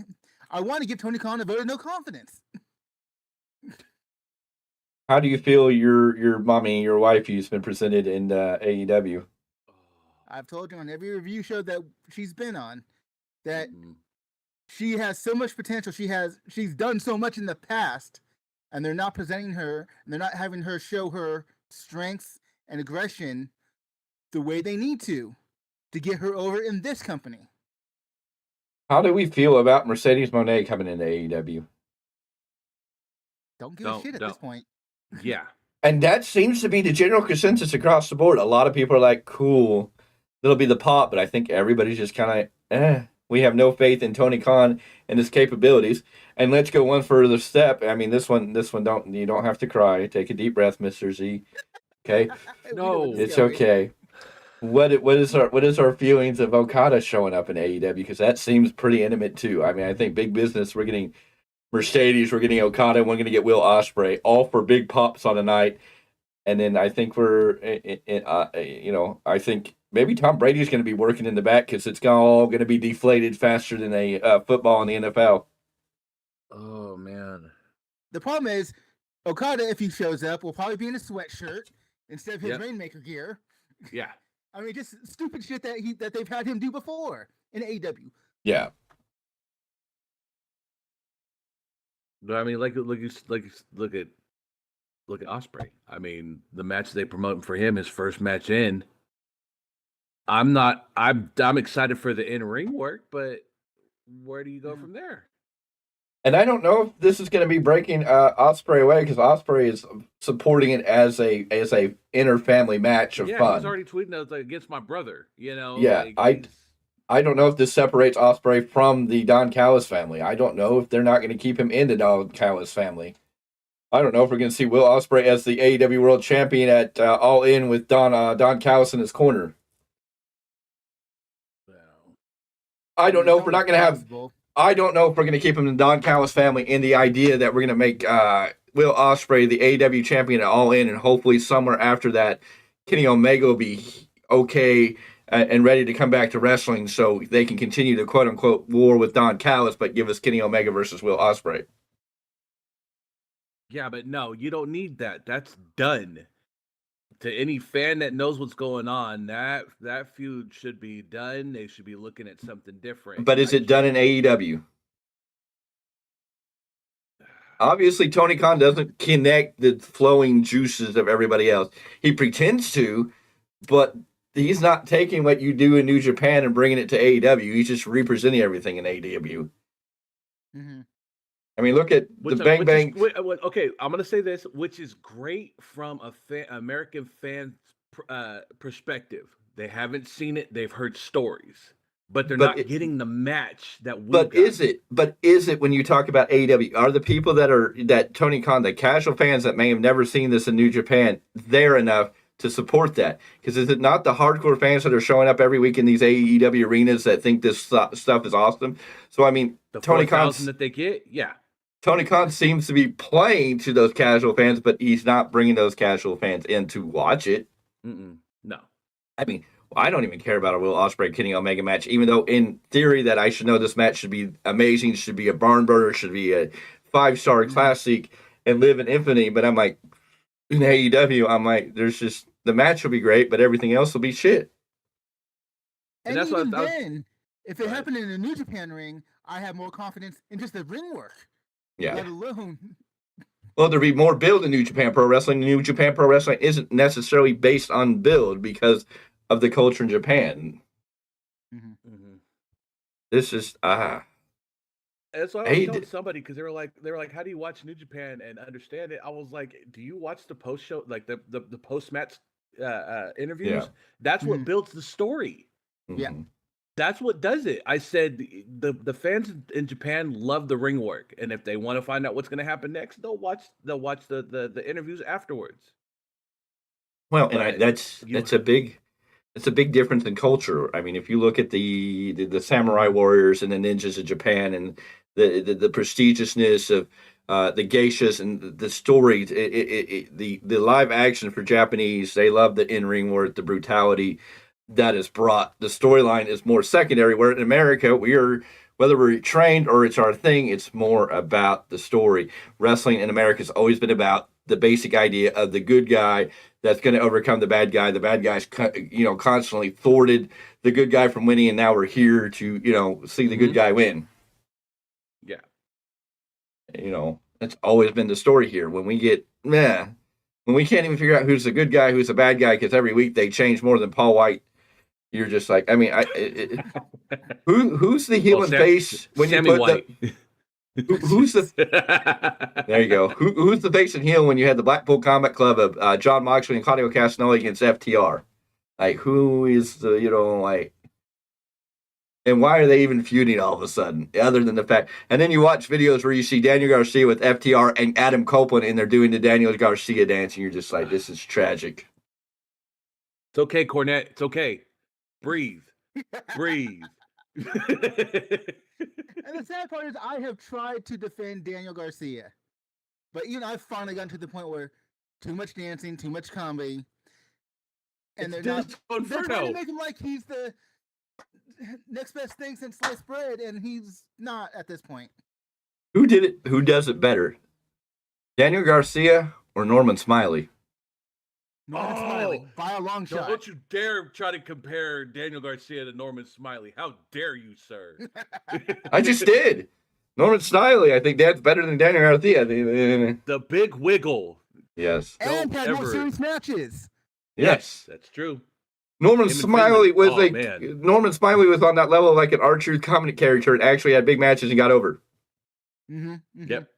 I want to give Tony Khan a vote of no confidence. How do you feel your mommy, your wife, who's been presented in AEW? I've told you on every review show that she's been on that she has so much potential. She's done so much in the past, and they're not presenting her, and they're not having her show her strengths and aggression the way they need to. to get her over in this company. How do we feel about Mercedes Moné coming into AEW? Don't give a shit at this point. Yeah. And that seems to be the general consensus across the board. A lot of people are like, cool, it'll be the pop, but I think everybody's just kind of, we have no faith in Tony Khan and his capabilities. And let's go one further step. I mean, this one, you don't have to cry. Take a deep breath, Mr. Z. Okay? No. It's okay. What is our feelings of Okada showing up in AEW? Because that seems pretty intimate too. I mean, I think big business. We're getting Mercedes, we're getting Okada, we're going to get Will Ospreay, all for big pops on a night. And then I think I think maybe Tom Brady's going to be working in the back because it's all going to be deflated faster than a football in the NFL. Oh man. The problem is Okada, if he shows up, will probably be in a sweatshirt instead of his Yep. Rainmaker gear. Yeah. I mean, just stupid shit that they've had him do before in AEW. Yeah. But I mean, look at Ospreay. I mean, the match they promote for him, his first match in. I'm excited for the in-ring work, but where do you go from there? And I don't know if this is going to be breaking Ospreay away because Ospreay is supporting it as a inner family match of fun. He's already tweeting that like, against my brother. Yeah, I don't know if this separates Ospreay from the Don Callis family. I don't know if they're not going to keep him in the Don Callis family. I don't know if we're going to see Will Ospreay as the AEW World Champion at All In with Don Callis in his corner. I don't know if we're not going to have. I don't know if we're going to keep him in the Don Callis family in the idea that we're going to make Will Ospreay the AEW champion at All In, and hopefully somewhere after that, Kenny Omega will be okay and ready to come back to wrestling so they can continue the quote-unquote war with Don Callis, but give us Kenny Omega versus Will Ospreay. Yeah, but no, you don't need that. That's done. To any fan that knows what's going on, that feud should be done. They should be looking at something different. But is it done in AEW? Obviously, Tony Khan doesn't connect the flowing juices of everybody else. He pretends to, but he's not taking what you do in New Japan and bringing it to AEW. He's just representing everything in AEW. Mm-hmm. I mean, look at the Bang Bang. Okay, I'm going to say this, which is great from American fan perspective. They haven't seen it. They've heard stories. But they're not getting the match that we got. Is it when you talk about AEW, are the people that Tony Khan, the casual fans that may have never seen this in New Japan, there enough to support that? Because is it not the hardcore fans that are showing up every week in these AEW arenas that think this stuff is awesome? So, I mean, the Tony Khan that they get, yeah. Tony Khan seems to be playing to those casual fans, but he's not bringing those casual fans in to watch it. No. I mean, I don't even care about a Will Ospreay Kenny Omega match, even though in theory that I should know this match should be amazing, should be a barn burner, should be a 5-star classic and live in infamy. But I'm like, in AEW, I'm like, there's just, the match will be great, but everything else will be shit. And that's even then, if it happened in a New Japan ring, I have more confidence in just the ring work. Yeah. Let alone. Well, there'd be more build in New Japan Pro Wrestling. New Japan Pro Wrestling isn't necessarily based on build because of the culture in Japan. Mm-hmm. This is That's what I was telling somebody because they were like, how do you watch New Japan and understand it? I was like, do you watch the post show, like the post match interviews? Yeah. That's what builds the story. Mm-hmm. Yeah. That's what does it. I said the fans in Japan love the ring work, and if they want to find out what's going to happen next, they'll watch the interviews afterwards. Well, and that's a big difference in culture. I mean, if you look at the samurai warriors and the ninjas of Japan and the prestigiousness of the geishas and the stories, the live action for Japanese, they love the in-ring work, the brutality that is brought. The storyline is more secondary, where in America, whether we're trained or it's our thing, it's more about the story. Wrestling in America has always been about the basic idea of the good guy that's going to overcome the bad guy. The bad guy's, constantly thwarted the good guy from winning, and now we're here to, see the good guy win. Yeah. That's always been the story here. When we can't even figure out who's the good guy, who's the bad guy, because every week they change more than Paul White You're just like, I mean, who's the heel and face when Sammy you put White. who's the there you go. Who's the face and heel when you had the Blackpool Combat Club of John Moxley and Claudio Castagnoli against FTR? Like, who is the, like, and why are they even feuding all of a sudden, other than the fact? And then you watch videos where you see Daniel Garcia with FTR and Adam Copeland, and they're doing the Daniel Garcia dance, and you're just like, this is tragic. It's okay, Cornette. It's okay. Breathe. Breathe. And the sad part is I have tried to defend Daniel Garcia. But even I've finally gotten to the point where too much dancing, too much comedy. And they're trying to make him like he's the next best thing since sliced bread, and he's not at this point. Who did it? Who does it better? Daniel Garcia or Norman Smiley? Norman Smiley, by a long shot. Don't you dare try to compare Daniel Garcia to Norman Smiley. How dare you, sir? I just did. Norman Smiley, I think that's better than Daniel Garcia. The big wiggle. Yes. And had more serious matches. Yes. That's true. Norman Smiley was Norman Smiley was on that level of like an R-Truth comedy character and actually had big matches and got over. Mm-hmm, mm-hmm. Yep.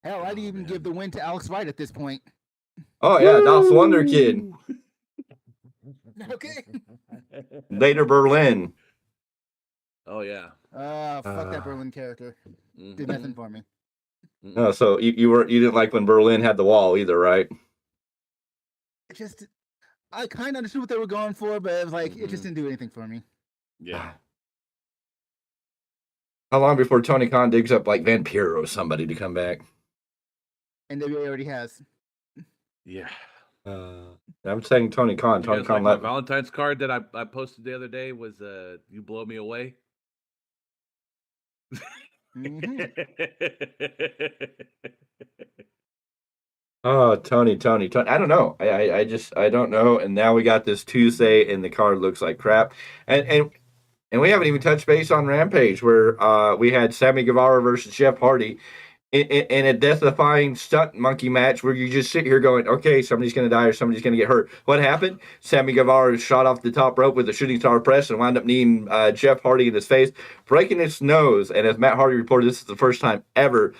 Hell, I'd even give the win to Alex Wright at this point. Oh yeah, Dolph Wonder Kid. Okay. Later Berlin. Oh yeah. Fuck that Berlin character. Did nothing for me. Oh, so you didn't like when Berlin had the wall either, right? I kind of understood what they were going for, but it was like it just didn't do anything for me. Yeah. How long before Tony Khan digs up like Vampiro or somebody to come back? NWA already has. Yeah. I'm saying Tony Khan. Tony Khan my Valentine's card that I posted the other day was "You blow me away." Mm-hmm. Oh, Tony. I don't know. I don't know. And now we got this Tuesday, and the card looks like crap. And we haven't even touched base on Rampage, where we had Sammy Guevara versus Jeff Hardy in a death-defying stunt monkey match, where you just sit here going, okay, somebody's going to die or somebody's going to get hurt. What happened? Sammy Guevara shot off the top rope with a shooting star press and wound up kneeing Jeff Hardy in his face, breaking his nose. And as Matt Hardy reported, this is the first time ever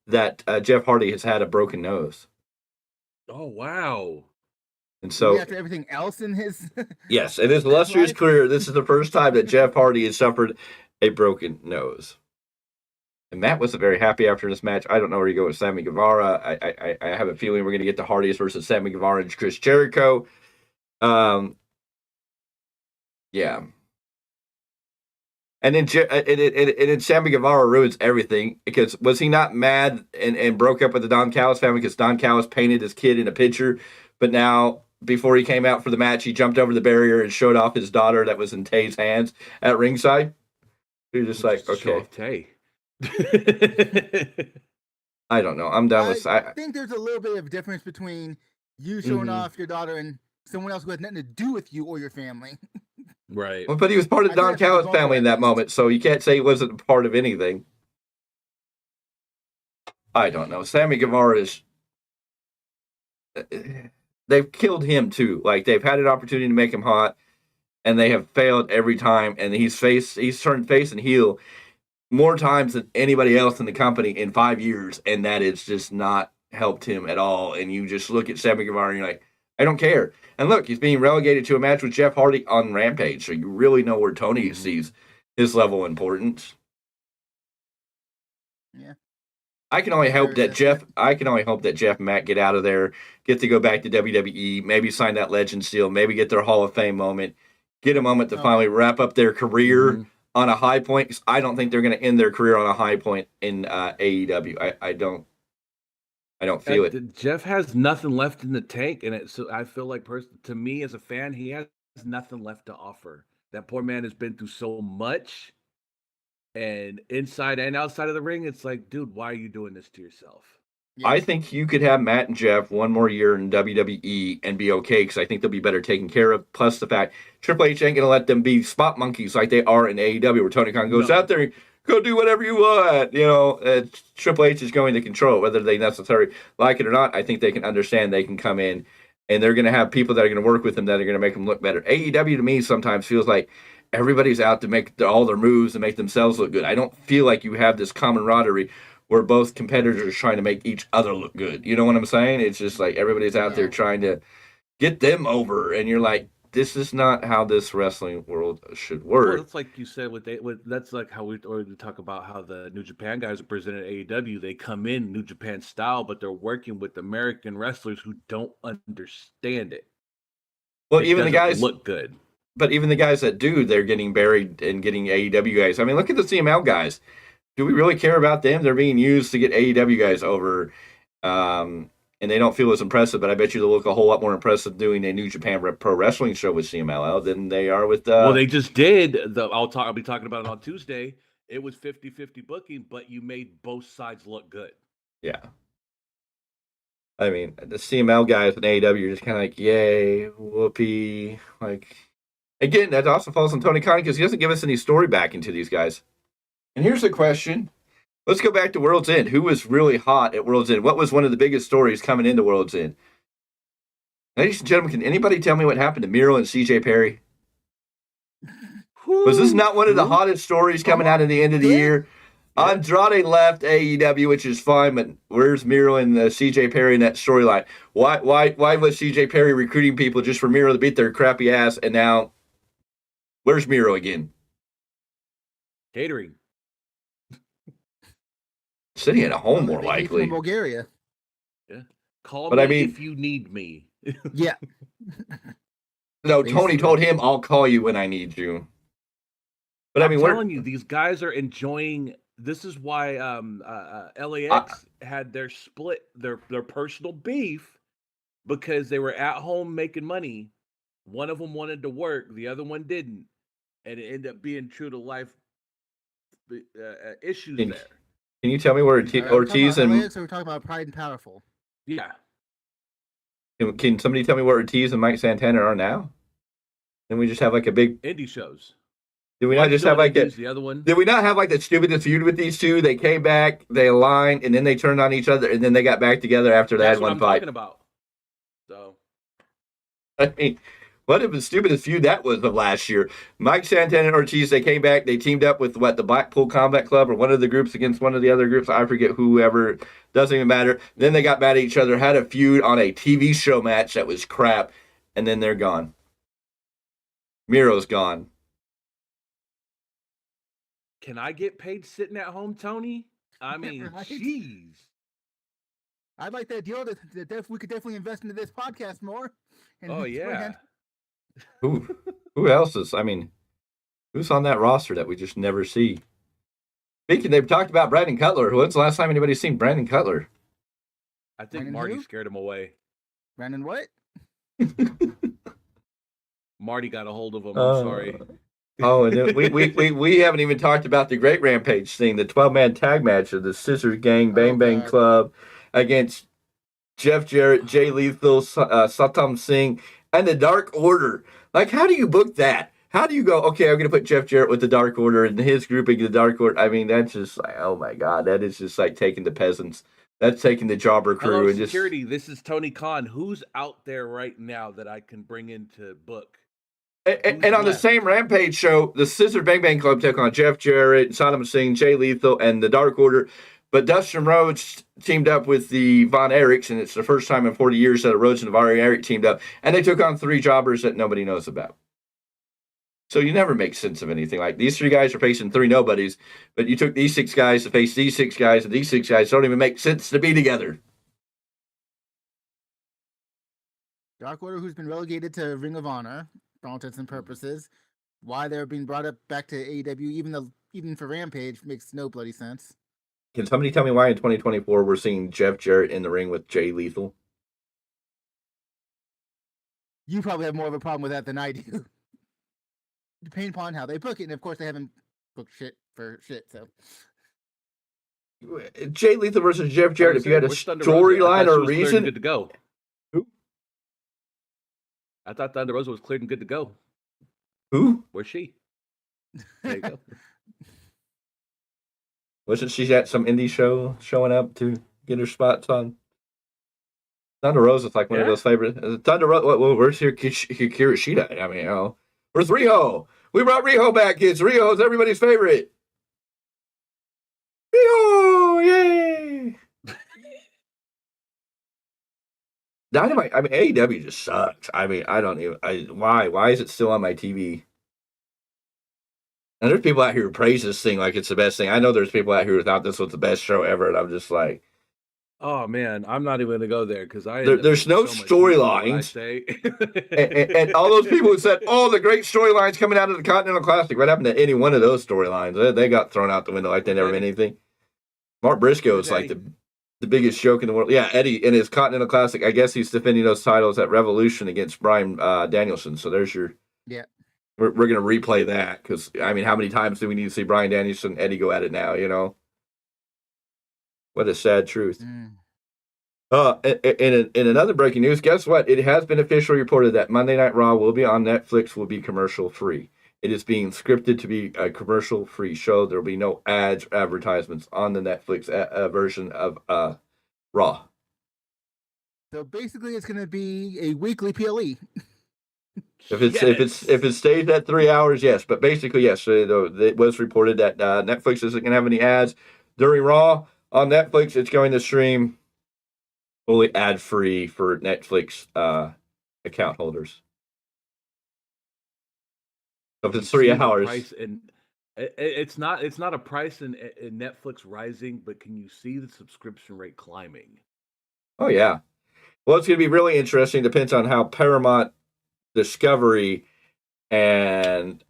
that Jeff Hardy has had a broken nose. Oh, wow. And so, after everything else in his yes, in his illustrious career, this is the first time that Jeff Hardy has suffered a broken nose. And Matt wasn't very happy after this match. I don't know where you go with Sammy Guevara. I have a feeling we're going to get the Hardys versus Sammy Guevara and Chris Jericho. Yeah. And then Sammy Guevara ruins everything, because was he not mad and broke up with the Don Callis family because Don Callis painted his kid in a picture, but now before he came out for the match, he jumped over the barrier and showed off his daughter that was in Tay's hands at ringside? You're just like, okay. Tay. I don't know. I'm done with. I think there's a little bit of difference between you showing off your daughter and someone else who has nothing to do with you or your family. Right. Well, but he was part of the Don Callis family in that moment, so you can't say he wasn't part of anything. I don't know. Sammy Guevara is. They've killed him too. Like, they've had an opportunity to make him hot, and they have failed every time. And he's turned face and heel more times than anybody else in the company in 5 years, and that has just not helped him at all. And you just look at Sammy Guevara and you're like, I don't care. And look, he's being relegated to a match with Jeff Hardy on Rampage, so you really know where Tony sees his level of importance. Yeah. I can only hope that Jeff and Matt get out of there, get to go back to WWE, maybe sign that legend seal, maybe get their Hall of Fame moment, get a moment to finally wrap up their career on a high point. 'Cause I don't think they're going to end their career on a high point in AEW. I don't feel it. Jeff has nothing left in the tank, and so I feel like, to me as a fan, he has nothing left to offer. That poor man has been through so much, and inside and outside of the ring, it's like, dude, why are you doing this to yourself? Yeah. I think you could have Matt and Jeff one more year in WWE and be okay, because I think they'll be better taken care of. Plus the fact Triple H ain't going to let them be spot monkeys like they are in AEW, where Tony Khan goes out there and go do whatever you want. Triple H is going to control it, whether they necessarily like it or not. I think they can understand they can come in and they're going to have people that are going to work with them that are going to make them look better. AEW to me sometimes feels like everybody's out to make all their moves and make themselves look good. I don't feel like you have this camaraderie where both competitors are trying to make each other look good. You know what I'm saying? It's just like everybody's out there trying to get them over, and you're like, this is not how this wrestling world should work. Well, it's like you said that's like how we already talk about how the New Japan guys are presented at AEW. They come in New Japan style, but they're working with American wrestlers who don't understand it. Well, even the guys look good, but even the guys that do, they're getting buried and getting AEW guys. I mean, look at the CML guys. Do we really care about them? They're being used to get AEW guys over. And they don't feel as impressive, but I bet you they'll look a whole lot more impressive doing a New Japan Pro Wrestling show with CMLL than they are with. Well, they just did. I'll be talking about it on Tuesday. It was 50-50 booking, but you made both sides look good. Yeah. I mean, the CML guys and AEW are just kind of like, yay, whoopee. Like, again, that also falls on Tony Khan because he doesn't give us any story back into these guys. And here's the question. Let's go back to World's End. Who was really hot at World's End? What was one of the biggest stories coming into World's End? Ladies and gentlemen, can anybody tell me what happened to Miro and CJ Perry? Was this not one of the hottest stories coming out at the end of the year? Yeah. Andrade left AEW, which is fine, but where's Miro and CJ Perry in that storyline? Why was CJ Perry recruiting people just for Miro to beat their crappy ass, and now where's Miro again? Catering. Sitting at home, more likely. From Bulgaria. Yeah. Call me if you need me. Yeah. No, Tony told him, I'll call you when I need you. But I'm telling you, these guys are enjoying. This is why LAX had their split, their personal beef, because they were at home making money. One of them wanted to work, the other one didn't, and it ended up being true to life issues there. Can you tell me where Ortiz and... So we're talking about Pride and Powerful. Yeah. Can somebody tell me where Ortiz and Mike Santana are now? And we just have like a big... indie shows. Did we not just have like the other one? Did we not have like the stupidest feud with these two? They came back, they aligned, and then they turned on each other, and then they got back together after they had one fight. That's what I'm talking about. So... I mean... what if the stupidest feud that was of last year? Mike Santana and Ortiz, they came back. They teamed up with, the Blackpool Combat Club or one of the groups against one of the other groups. I forget whoever. Doesn't even matter. Then they got mad at each other, had a feud on a TV show match that was crap, and then they're gone. Miro's gone. Can I get paid sitting at home, Tony? I mean, jeez. I'd like that deal that we could definitely invest into this podcast more. Oh, yeah. Who else is? I mean, who's on that roster that we just never see? Speaking, they've talked about Brandon Cutler. When's the last time anybody's seen Brandon Cutler? I think Marty scared him away. Brandon what? Marty got a hold of him. I'm sorry. Oh, and then we haven't even talked about the Great Rampage thing, the 12-man tag match of the Scissors Gang Bang Bang Club against Jeff Jarrett, Jay Lethal, Satam Singh, and the Dark Order. Like, how do you book that? How do you go, okay, I'm going to put Jeff Jarrett with the Dark Order and his grouping, the Dark Order? I mean, that's just like, oh my God, that is just like taking the peasants. That's taking the jobber crew. Hello, and security, just... this is Tony Khan. Who's out there right now that I can bring into book? And on the same Rampage show, the Scissor Bang Bang Club took on Jeff Jarrett, Saddam Singh, Jay Lethal, and the Dark Order. But Dustin Rhodes teamed up with the Von Erichs, and it's the first time in 40 years that a Rhodes and a Von Erich teamed up. And they took on 3 jobbers that nobody knows about. So you never make sense of anything. Like, these 3 guys are facing 3 nobodies, but you took these 6 guys to face these 6 guys, and these 6 guys don't even make sense to be together. Dark Order, who's been relegated to Ring of Honor, for all intents and purposes. Why they're being brought up back to AEW, even for Rampage, makes no bloody sense. Can somebody tell me why in 2024 we're seeing Jeff Jarrett in the ring with Jay Lethal? You probably have more of a problem with that than I do. Depending upon how they book it, and of course they haven't booked shit for shit, so. Jay Lethal versus Jeff Jarrett, if you had a storyline or a reason. Good to go. Who? I thought Thunder Rosa was cleared and good to go. Who? Where's she? There you go. Wasn't she at some indie show showing up to get her spots on? Thunder Rosa's like one of those favorites. Thunder Rosa. Well, where's Hikaru Shida? I mean, where's Riho? We brought Riho back, kids. Riho's everybody's favorite. Riho, yay! Dynamite. I mean, AEW just sucks. I mean, I don't even. Why is it still on my TV? And there's people out here who praise this thing like it's the best thing. I know there's people out here who thought this was the best show ever, and I'm just like, oh man, I'm not even going to go there because there's no storylines. and all those people who said, "Oh, the great storylines coming out of the Continental Classic." What happened to any one of those storylines? They got thrown out the window like they never meant anything. Mark Briscoe is like the biggest joke in the world. Yeah, Eddie in his Continental Classic. I guess he's defending those titles at Revolution against Bryan Danielson. So there's your. Yeah. We're going to replay that because, I mean, how many times do we need to see Bryan Danielson and Eddie go at it now, you know? What a sad truth. In another breaking news, guess what? It has been officially reported that Monday Night Raw will be on Netflix, will be commercial-free. It is being scripted to be a commercial-free show. There will be no ads or advertisements on the Netflix version of Raw. So basically, it's going to be a weekly PLE. If it stays at 3 hours, yes. But basically, yes. It was reported that Netflix isn't going to have any ads during Raw on Netflix. It's going to stream fully ad-free for Netflix account holders. So if it's 3 hours, it's not a price in Netflix rising, but can you see the subscription rate climbing? Oh yeah. Well, it's going to be really interesting. Depends on how Paramount, Discovery, and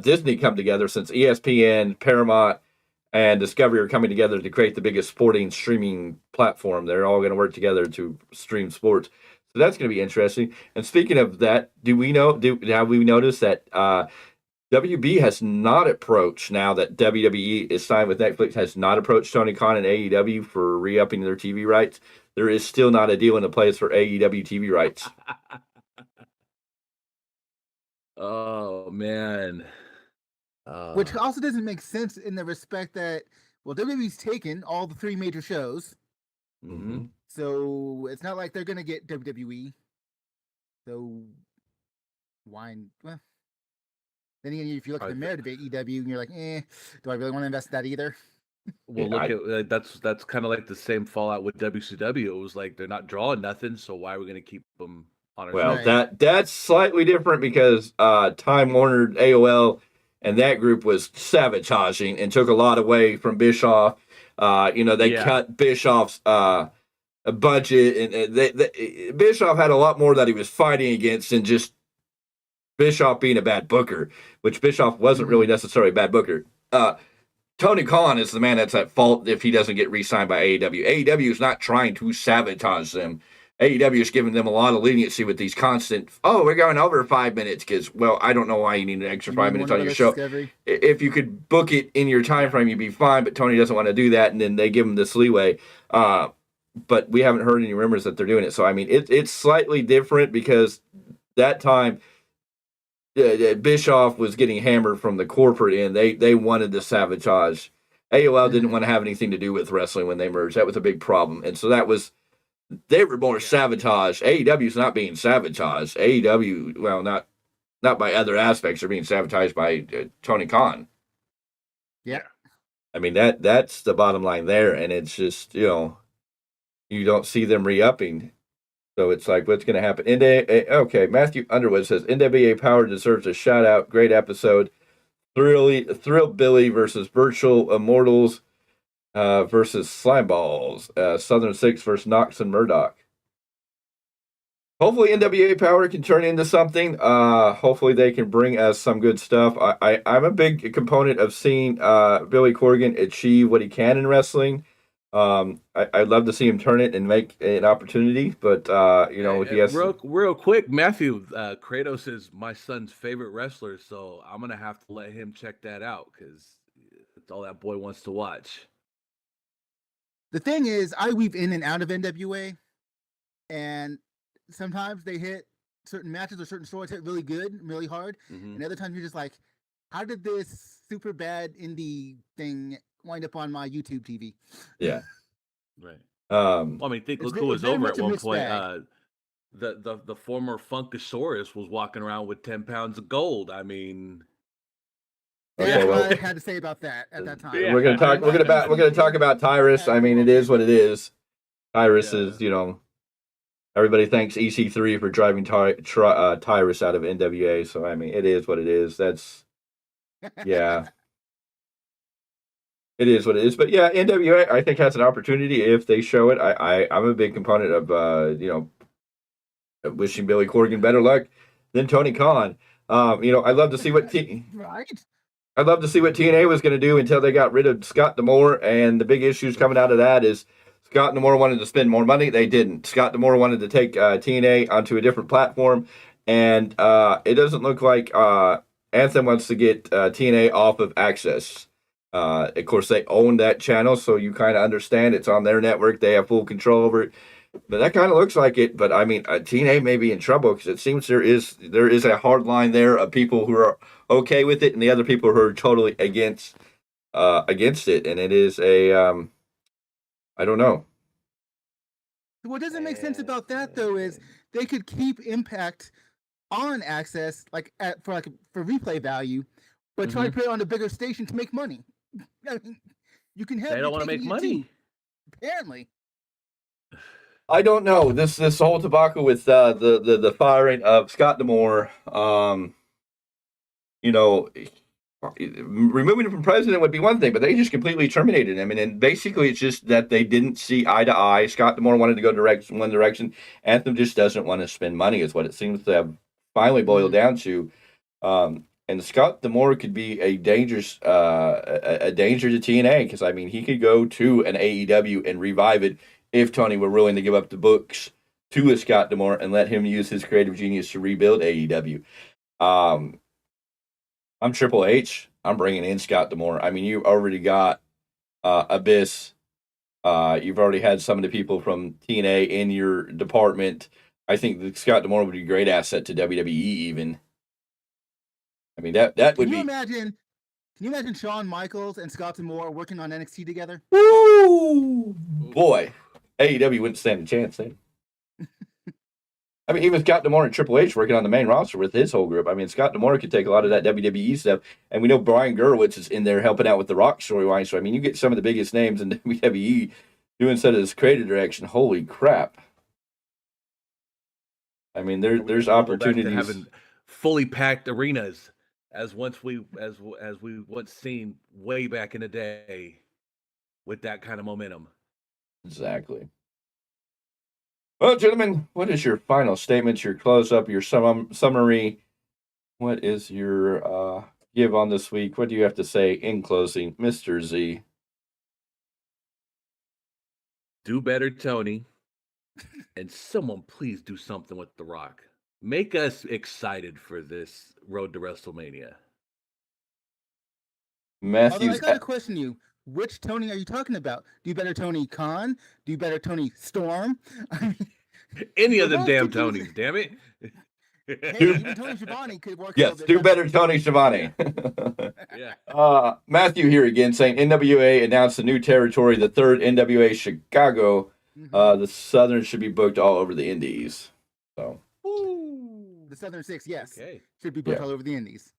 Disney come together, since ESPN, Paramount, and Discovery are coming together to create the biggest sporting streaming platform. They're all going to work together to stream sports. So that's going to be interesting. And speaking of that, have we noticed that WB has not approached, now that WWE is signed with Netflix, has not approached Tony Khan and AEW for re-upping their TV rights? There is still not a deal in place for AEW TV rights. Oh man. Which also doesn't make sense in the respect that, well, WWE's taken all the 3 major shows. Mm-hmm. So it's not like they're going to get WWE. So why? Well, then again, if you look at the merit of AEW and you're like, do I really want to invest that either? Well, at that's kind of like the same fallout with WCW. It was like they're not drawing nothing, so why are we going to keep them on our Well, that's slightly different because Time Warner, AOL, and that group was sabotaging and took a lot away from Bischoff. They cut Bischoff's budget, and Bischoff had a lot more that he was fighting against than just Bischoff being a bad booker, which Bischoff wasn't really necessarily a bad booker. Tony Khan is the man that's at fault if he doesn't get re-signed by AEW. AEW is not trying to sabotage them. AEW is giving them a lot of leniency with these constant, we're going over 5 minutes because, well, I don't know why you need an extra 5 minutes on your show. Discovery. If you could book it in your time frame, you'd be fine, but Tony doesn't want to do that, and then they give him this leeway. But we haven't heard any rumors that they're doing it. So, I mean, it's slightly different because that time Bischoff was getting hammered from the corporate end. They wanted to sabotage. AOL didn't want to have anything to do with wrestling when they merged. That was a big problem. And so they were more sabotaged. AEW's not being sabotaged. AEW, well, not by other aspects, are being sabotaged by Tony Khan. Yeah. I mean, that's the bottom line there. And it's just, you don't see them re-upping. So it's like, what's going to happen? Okay, Matthew Underwood says, NWA Power deserves a shout-out. Great episode. Thrill Billy versus Virtual Immortals versus Slimeballs. Southern Six versus Knox and Murdoch. Hopefully NWA Power can turn into something. Hopefully they can bring us some good stuff. I'm a big component of seeing Billy Corgan achieve what he can in wrestling. I'd love to see him turn it and make an opportunity, but if he has real quick, Matthew, Kratos is my son's favorite wrestler, so I'm gonna have to let him check that out because it's all that boy wants to watch. The thing is, I weave in and out of NWA, and sometimes they hit certain matches or certain stories hit really good, really hard, and other times you're just like, how did this super bad indie thing wind up on my YouTube TV? Yeah. Right. Um, Well, I mean, think It's look who it's was very over much at a one mixed point. bag. The former Funkasaurus was walking around with 10 pounds of gold. I mean, That's okay, what well, I had to say about that at that time. Yeah. we're gonna talk. I'm not We're gonna talk conceding about Tyrus. I mean, it is what it is. Tyrus is, everybody thanks EC3 for driving Tyrus out of NWA. So I mean, it is what it is. That's yeah. It is what it is, but yeah, NWA I think has an opportunity if they show it. I'm a big component of wishing Billy Corgan better luck than Tony Khan. I'd love to see what Right? I'd love to see what TNA was going to do until they got rid of Scott D'Amore, and the big issues coming out of that is Scott D'Amore wanted to spend more money. They didn't. Scott D'Amore wanted to take TNA onto a different platform, and it doesn't look like Anthem wants to get TNA off of Access. Of course, they own that channel, so you kind of understand it's on their network. They have full control over it. But that kind of looks like it. But I mean, TNA may be in trouble because it seems there is a hard line there of people who are okay with it and the other people who are totally against it. And it is I don't know. What doesn't make sense about that though is they could keep Impact on Access for replay value, but try to put it on a bigger station to make money. I mean, you can have. They don't want to make money. Apparently. I don't know this whole debacle with the firing of Scott D'Amore. Removing him from president would be one thing, but they just completely terminated him. And basically, it's just that they didn't see eye to eye. Scott D'Amore wanted to go one direction. Anthem just doesn't want to spend money, is what it seems to have finally boiled down to. And Scott D'Amore could be a danger to TNA because I mean he could go to an AEW and revive it if Tony were willing to give up the books to a Scott D'Amore and let him use his creative genius to rebuild AEW. I'm Triple H. I'm bringing in Scott D'Amore. I mean, you already got Abyss. You've already had some of the people from TNA in your department. I think that Scott D'Amore would be a great asset to WWE even. I mean, that would be. Can you imagine Shawn Michaels and Scott D'Amore working on NXT together? Woo! Boy, AEW wouldn't stand a chance then. I mean, even Scott D'Amore and Triple H working on the main roster with his whole group. I mean, Scott D'Amore could take a lot of that WWE stuff, and we know Brian Gurwitz is in there helping out with the Rock storyline. So, I mean, you get some of the biggest names in WWE doing some of this creative direction. Holy crap! I mean, there's opportunities. Having fully packed arenas, as we once seen way back in the day, with that kind of momentum. Exactly. Well, gentlemen, what is your final statement, your close-up, your summary? What is your give on this week? What do you have to say in closing, Mr. Z? Do better, Tony. And someone please do something with The Rock. Make us excited for this road to WrestleMania. Matthews, I gotta question you. Which Tony are you talking about? Do you better Tony Khan? Do you better Tony Storm? Any of them damn Tonys, damn it. Hey, even Tony Schiavone could work. Yes, do better Tony Schiavone. Yeah. Matthew here again saying NWA announced a new territory, the third NWA Chicago. The Southern should be booked all over the Indies. So the Southern Six, yes, okay. Should be booked all over the Indies.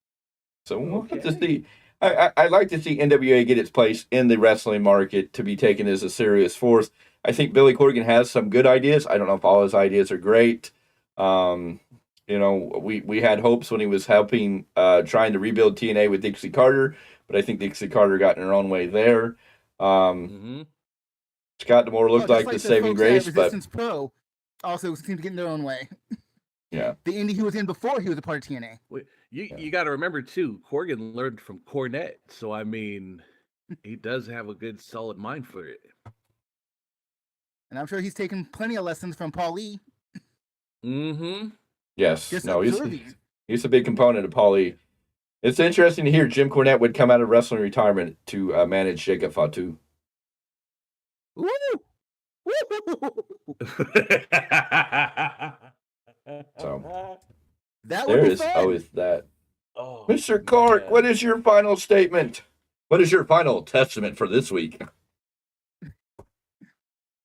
So we'll have to see. I'd like to see NWA get its place in the wrestling market to be taken as a serious force. I think Billy Corgan has some good ideas. I don't know if all his ideas are great. We had hopes when he was helping trying to rebuild TNA with Dixie Carter, but I think Dixie Carter got in her own way there. Scott D'Amore looked like the saving grace, but Resistance Pro also seemed to get in their own way. Yeah, the indie he was in before he was a part of TNA. You got to remember too, Corgan learned from Cornette, so I mean, he does have a good solid mind for it. And I'm sure he's taken plenty of lessons from Paul Lee. Yes, he's a big component of Paul Lee. It's interesting to hear Jim Cornette would come out of wrestling retirement to manage Jacob Fatu. Woo! So that there is always that. Mr. Clarke, what is your final statement? What is your final testament for this week?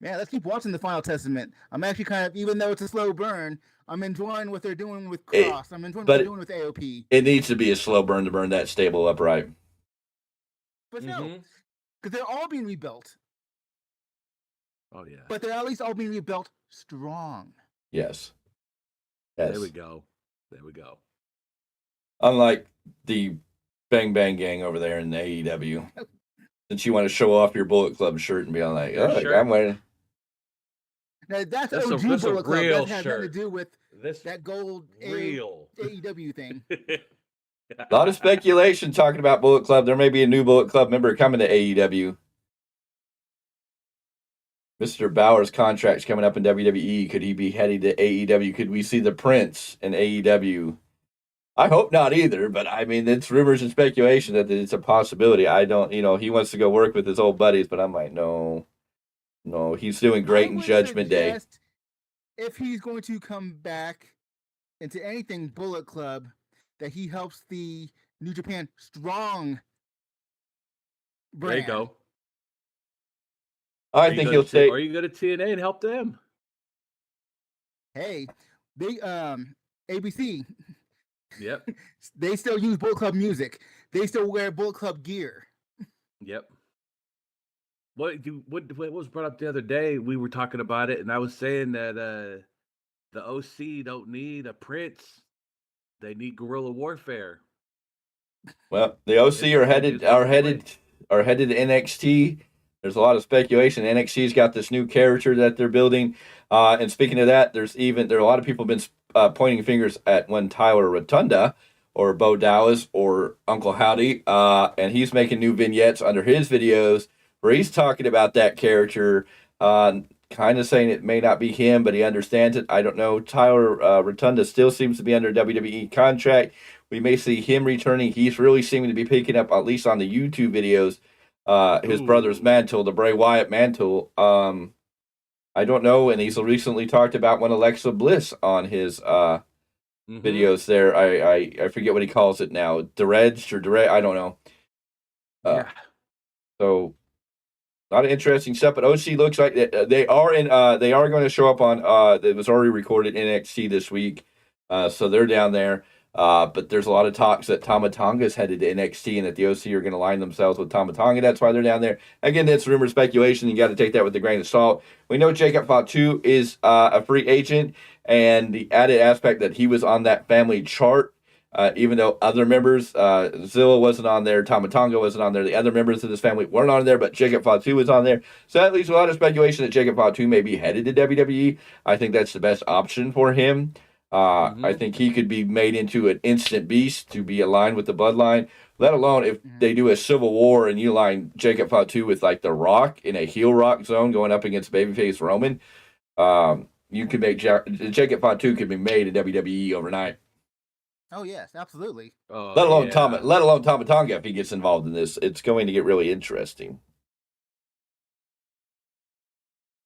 Man, let's keep watching the Final Testament. I'm actually kind of, even though it's a slow burn, I'm enjoying what they're doing with Cross. I'm enjoying what they're doing with AOP. It needs to be a slow burn to burn that stable upright. But no, because they're all being rebuilt. Oh yeah. But they're at least all being rebuilt strong. Yes. There we go. Unlike the Bang Bang Gang over there in the AEW. Since you want to show off your Bullet Club shirt and be like, oh, I'm wearing. Now, that's OG that's Bullet a Club. real That has nothing to do with that gold real AEW thing. A lot of speculation talking about Bullet Club. There may be a new Bullet Club member coming to AEW. Mr. Bauer's contract's coming up in WWE. Could he be heading to AEW? Could we see the Prince in AEW? I hope not either, but I mean, it's rumors and speculation that it's a possibility. I don't, he wants to go work with his old buddies, but I'm like, no, he's doing great in Judgment Day. If he's going to come back into anything Bullet Club, that he helps the New Japan Strong brand. There you go. I think he'll stay. Or you go to TNA and help them. Hey, they ABC. Yep. They still use Bullet Club music. They still wear Bullet Club gear. Yep. What was brought up the other day? We were talking about it, and I was saying that the OC don't need a Prince. They need guerrilla warfare. Well, the OC are headed to NXT. There's a lot of speculation. NXT's got this new character that they're building. And speaking of that, there are a lot of people have been pointing fingers at one Tyler Rotunda or Bo Dallas or Uncle Howdy. And he's making new vignettes under his videos where he's talking about that character, kind of saying it may not be him, but he understands it. I don't know. Tyler Rotunda still seems to be under WWE contract. We may see him returning. He's really seeming to be picking up, at least on the YouTube videos, his brother's mantle, the Bray Wyatt mantle. I don't know, and he's recently talked about one Alexa Bliss on his videos there. I forget what he calls it now, Dereg or Dereg, I don't know. So a lot of interesting stuff, but OC looks like they are going to show up on it was already recorded NXT this week, so they're down there. But there's a lot of talks that Tama Tonga's headed to NXT and that the OC are going to line themselves with Tama Tonga. That's why they're down there. Again, that's rumor speculation. You got to take that with a grain of salt. We know Jacob Fatu is a free agent, and the added aspect that he was on that family chart, even though other members, Zilla wasn't on there, Tama Tonga wasn't on there, the other members of this family weren't on there, but Jacob Fatu was on there. So that leaves a lot of speculation that Jacob Fatu may be headed to WWE. I think that's the best option for him. I think he could be made into an instant beast to be aligned with the bloodline, let alone if they do a civil war and you line Jacob Fatu with like The Rock in a heel Rock zone going up against babyface Roman. You could make Jacob Fatu could be made in WWE overnight. Oh yes, absolutely. Let alone Tama Tonga if he gets involved in this. It's going to get really interesting.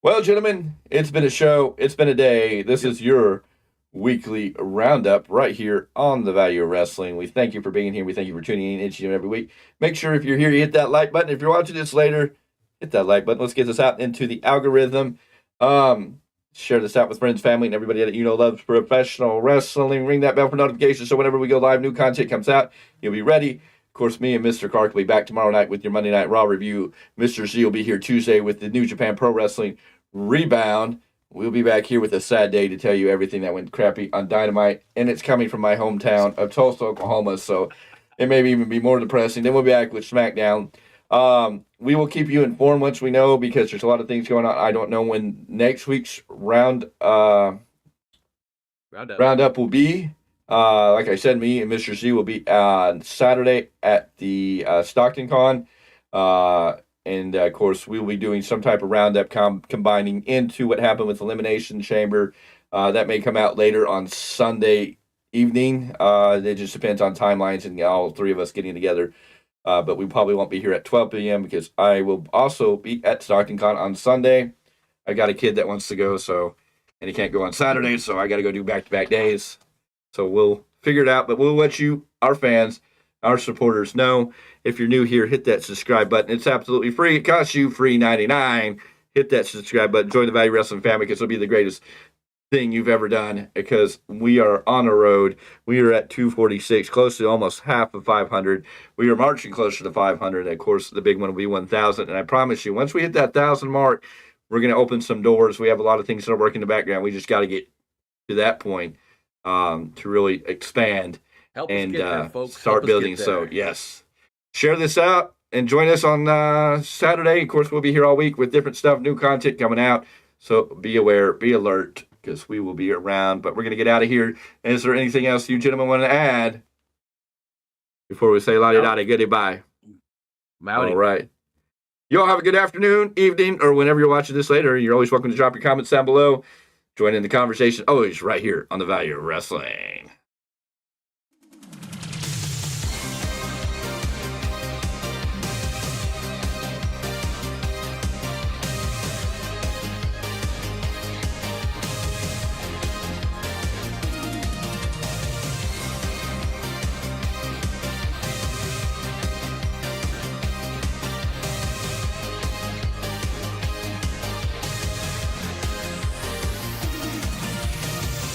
Well, gentlemen, it's been a show. It's been a day. This is your weekly roundup right here on the Value of Wrestling. We thank you for being here. We thank you for tuning in each and every week. Make sure if you're here, you hit that like button. If you're watching this later, hit that like button. Let's get this out into the algorithm. Share this out with friends, family, and everybody that you know loves professional wrestling. Ring that bell for notifications so whenever we go live, new content comes out, you'll be ready. Of course, me and Mr. Clarke will be back tomorrow night with your Monday Night Raw review. Mr. Z will be here Tuesday with the New Japan Pro Wrestling Rebound. We'll be back here with a sad day to tell you everything that went crappy on Dynamite, and it's coming from my hometown of Tulsa, Oklahoma, so it may even be more depressing. Then we'll be back with SmackDown. We will keep you informed once we know, because there's a lot of things going on. I don't know when next week's roundup will be. Like I said, me and Mr. Z will be on Saturday at the Stockton Con. And, of course, we will be doing some type of roundup combining into what happened with Elimination Chamber. That may come out later on Sunday evening. It just depends on timelines and all three of us getting together. But we probably won't be here at 12 p.m. because I will also be at Stockton Con on Sunday. I got a kid that wants to go, and he can't go on Saturday, so I got to go do back-to-back days. So we'll figure it out, but we'll let you, our fans, our supporters, know. If you're new here, hit that subscribe button. It's absolutely free. It costs you free $99. hit that subscribe button, join the Value Wrestling family, because it'll be the greatest thing you've ever done, because we are on a road. We are at 246, close to almost half of 500. We are marching closer to 500. And of course, the big one will be 1,000. And I promise you, once we hit that 1,000 mark, we're going to open some doors. We have a lot of things that are working in the background. We just got to get to that point to really expand Help us and get there, folks. start Help us building. get there. So, yes, share this out and join us on Saturday. Of course, we'll be here all week with different stuff, new content coming out. So be aware, be alert, because we will be around. But we're going to get out of here. Is there anything else you gentlemen want to add before we say la-di-da-di, goodbye? Mowdy. All right. You all have a good afternoon, evening, or whenever you're watching this later. You're always welcome to drop your comments down below. Join in the conversation, always right here on the Value of Wrestling.